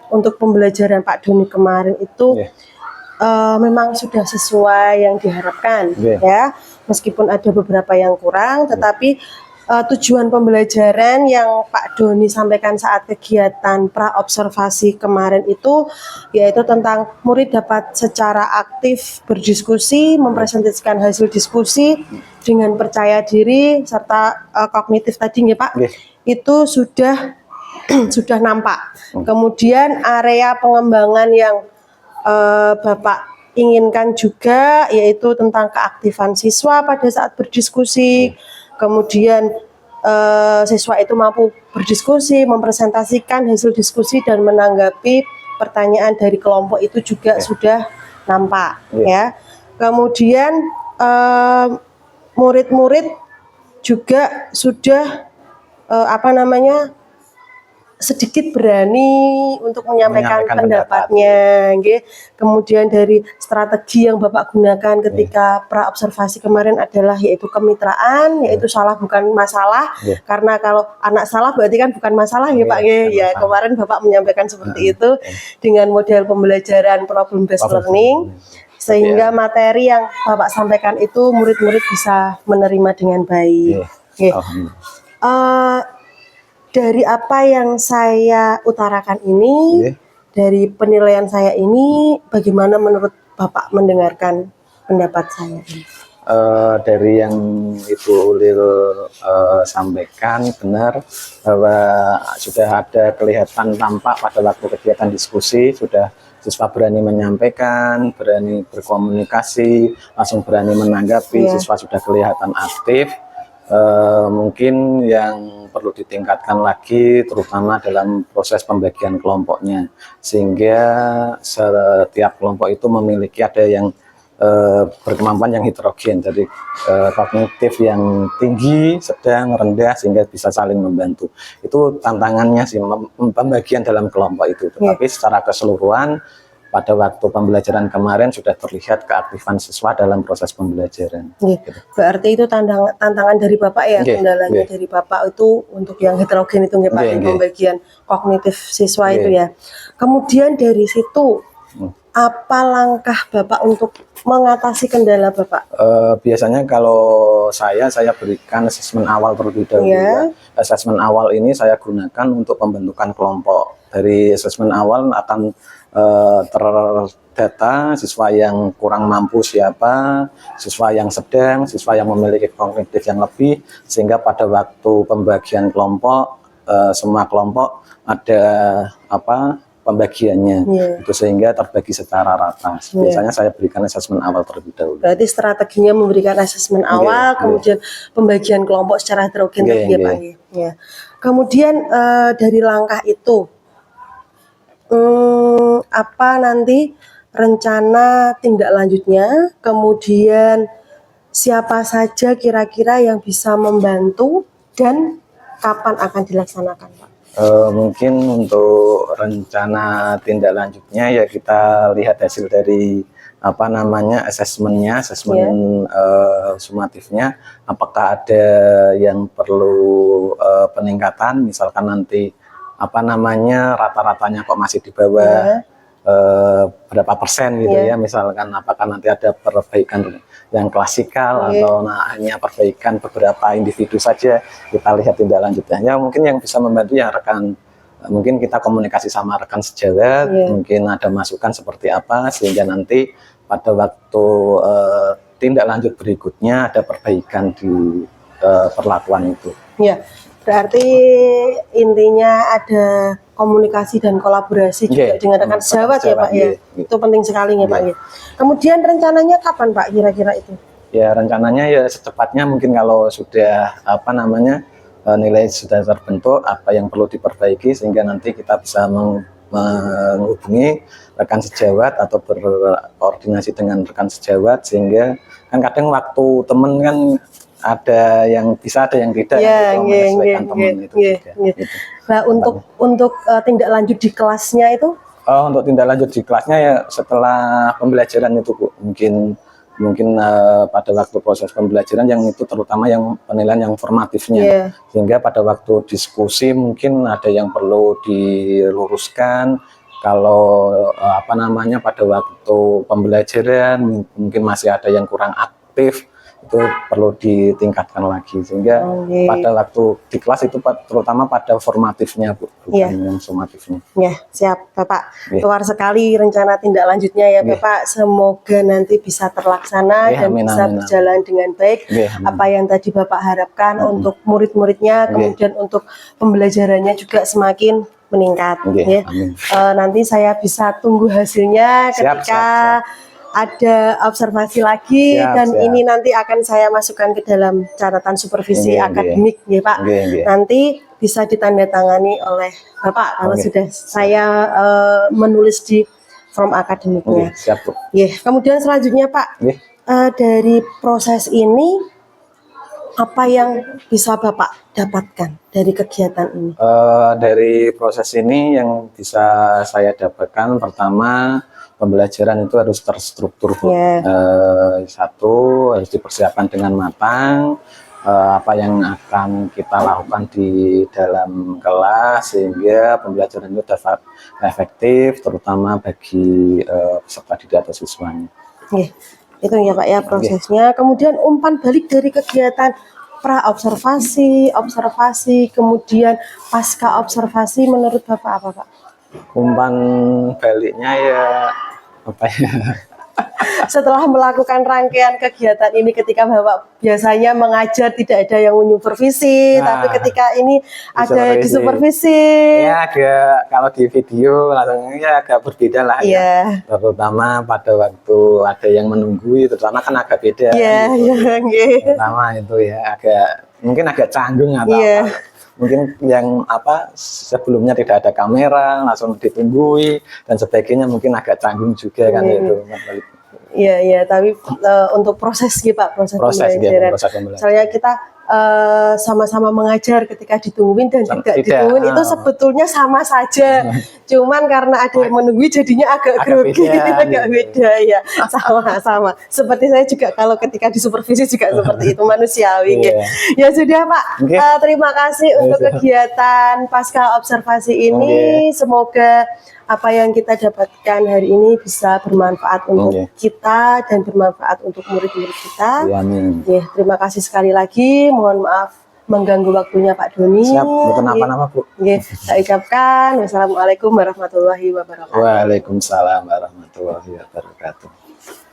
untuk pembelajaran Pak Doni kemarin itu memang sudah sesuai yang diharapkan ya, meskipun ada beberapa yang kurang, tetapi tujuan pembelajaran yang Pak Doni sampaikan saat kegiatan pra observasi kemarin itu yaitu tentang murid dapat secara aktif berdiskusi, mempresentasikan hasil diskusi dengan percaya diri serta kognitif tadi ya Pak, itu sudah nampak. Kemudian area pengembangan yang Bapak inginkan juga yaitu tentang keaktifan siswa pada saat berdiskusi, kemudian siswa itu mampu berdiskusi, mempresentasikan hasil diskusi dan menanggapi pertanyaan dari kelompok itu juga sudah nampak ya. Kemudian murid-murid juga sudah sedikit berani untuk menyampaikan pendapatnya, Kemudian dari strategi yang Bapak gunakan ketika pra observasi kemarin adalah yaitu kemitraan, yaitu salah bukan masalah, karena kalau anak salah berarti kan bukan masalah ya Pak ya. Kemarin Bapak menyampaikan seperti itu dengan model pembelajaran problem based learning, sehingga materi yang Bapak sampaikan itu murid-murid bisa menerima dengan baik. Dari apa yang saya utarakan ini, dari penilaian saya ini, bagaimana menurut Bapak mendengarkan pendapat saya ini? Dari yang Ibu Ulil sampaikan benar bahwa sudah ada kelihatan tampak pada waktu kegiatan diskusi, sudah siswa berani menyampaikan, berani berkomunikasi, langsung berani menanggapi, siswa sudah kelihatan aktif. Mungkin yang perlu ditingkatkan lagi terutama dalam proses pembagian kelompoknya, sehingga setiap kelompok itu memiliki ada yang berkemampuan yang heterogen, jadi kognitif yang tinggi, sedang, rendah, sehingga bisa saling membantu. Itu tantangannya sih, pembagian dalam kelompok itu. Tetapi secara keseluruhan pada waktu pembelajaran kemarin sudah terlihat keaktifan siswa dalam proses pembelajaran. Gitu. Berarti itu tantangan dari Bapak ya, kendalanya dari Bapak itu untuk yang heterogen itu ya Pak, pembagian kognitif siswa itu ya. Kemudian dari situ, apa langkah Bapak untuk mengatasi kendala Bapak? Biasanya kalau saya berikan asesmen awal terlebih dahulu. Asesmen awal ini saya gunakan untuk pembentukan kelompok. Dari asesmen awal akan terdata siswa yang kurang mampu siapa, siswa yang sedang, siswa yang memiliki kognitif yang lebih, sehingga pada waktu pembagian kelompok semua kelompok ada pembagiannya, Iya. itu sehingga terbagi secara rata. Biasanya saya berikan asesmen awal terlebih dahulu. Berarti strateginya memberikan asesmen awal, kemudian pembagian kelompok secara heterogen Nggih, tadi ya Pak. nggih. Ya. Kemudian dari langkah itu, apa nanti rencana tindak lanjutnya, kemudian siapa saja kira-kira yang bisa membantu dan kapan akan dilaksanakan Pak? Mungkin untuk rencana tindak lanjutnya ya kita lihat hasil dari apa namanya asesmen sumatifnya, apakah ada yang perlu peningkatan, misalkan nanti apa namanya rata-ratanya kok masih di bawah berapa persen gitu ya, misalkan apakah nanti ada perbaikan yang klasikal atau hanya perbaikan beberapa individu saja, kita lihat tindak lanjutnya. Ya mungkin yang bisa membantu ya rekan, mungkin kita komunikasi sama rekan sejawat, mungkin ada masukan seperti apa sehingga nanti pada waktu tindak lanjut berikutnya ada perbaikan di perlakuan itu. Ya, berarti intinya ada komunikasi dan kolaborasi juga dengan rekan sejawat ya Pak ya. Itu penting sekali ya Pak ya. Kemudian rencananya kapan Pak kira-kira itu? Ya rencananya ya secepatnya, mungkin kalau sudah apa namanya nilai sudah terbentuk, apa yang perlu diperbaiki sehingga nanti kita bisa menghubungi rekan sejawat atau berkoordinasi dengan rekan sejawat, sehingga kan kadang waktu temen kan ada yang bisa, ada yang tidak, yang menyesuaikan teman itu juga. Gitu. Nah untuk tindak lanjut di kelasnya itu? Untuk tindak lanjut di kelasnya ya setelah pembelajaran itu Bu, mungkin pada waktu proses pembelajaran yang itu terutama yang penilaian yang formatifnya, sehingga pada waktu diskusi mungkin ada yang perlu diluruskan. Kalau apa namanya pada waktu pembelajaran mungkin masih ada yang kurang aktif, itu perlu ditingkatkan lagi, sehingga pada waktu di kelas itu terutama pada formatifnya Bu, bukan yang sumatifnya. Ya siap Bapak, luar sekali rencana tindak lanjutnya ya Bapak, semoga nanti bisa terlaksana dan bisa berjalan dengan baik. Apa yang tadi Bapak harapkan untuk murid-muridnya, kemudian untuk pembelajarannya juga semakin meningkat. Nanti saya bisa tunggu hasilnya ketika ada observasi lagi, ini nanti akan saya masukkan ke dalam catatan supervisi akademik ya Pak. Nanti bisa ditandatangani oleh Bapak kalau sudah saya menulis di form akademiknya. Kemudian selanjutnya Pak, dari proses ini apa yang bisa Bapak dapatkan dari kegiatan ini? Dari proses ini yang bisa saya dapatkan, pertama pembelajaran itu harus terstruktur Bu. Satu, harus dipersiapkan dengan matang apa yang akan kita lakukan di dalam kelas sehingga pembelajaran itu dapat efektif, terutama bagi peserta didik atau siswanya. Itu ya Pak ya prosesnya. Kemudian umpan balik dari kegiatan pra observasi, observasi, kemudian pasca observasi, menurut Bapak apa Pak? Umpan baliknya ya apa ya? Setelah melakukan rangkaian kegiatan ini, ketika Bapak biasanya mengajar tidak ada yang menyupervisi, tapi ketika ini ada disupervisi. Ya agak, kalau di video langsung ya agak berbeda lah ya. Terutama pada waktu ada yang menunggui, terutama kan agak beda. Terutama itu ya mungkin agak canggung atau apa. Mungkin yang apa sebelumnya tidak ada kamera langsung ditunggui dan sebagainya, mungkin agak canggung juga kan itu. Iya, tapi untuk proses gitu Pak, proses pembelajaran. Soalnya kita sama-sama mengajar ketika ditungguin dan tidak ditungguin itu sebetulnya sama saja. Cuman karena ada yang menunggu jadinya agak grogi, agak beda ya. Sama-sama. Seperti saya juga kalau ketika disupervisi juga seperti itu, manusiawi. Ya sudah Pak, terima kasih untuk kegiatan pasca observasi ini. Semoga apa yang kita dapatkan hari ini bisa bermanfaat untuk kita dan bermanfaat untuk murid-murid kita. Terima kasih sekali lagi. Mohon maaf mengganggu waktunya Pak Doni. Siap, bukan apa-apa Bu. Saya ucapkan wassalamualaikum warahmatullahi wabarakatuh. Waalaikumsalam warahmatullahi wabarakatuh.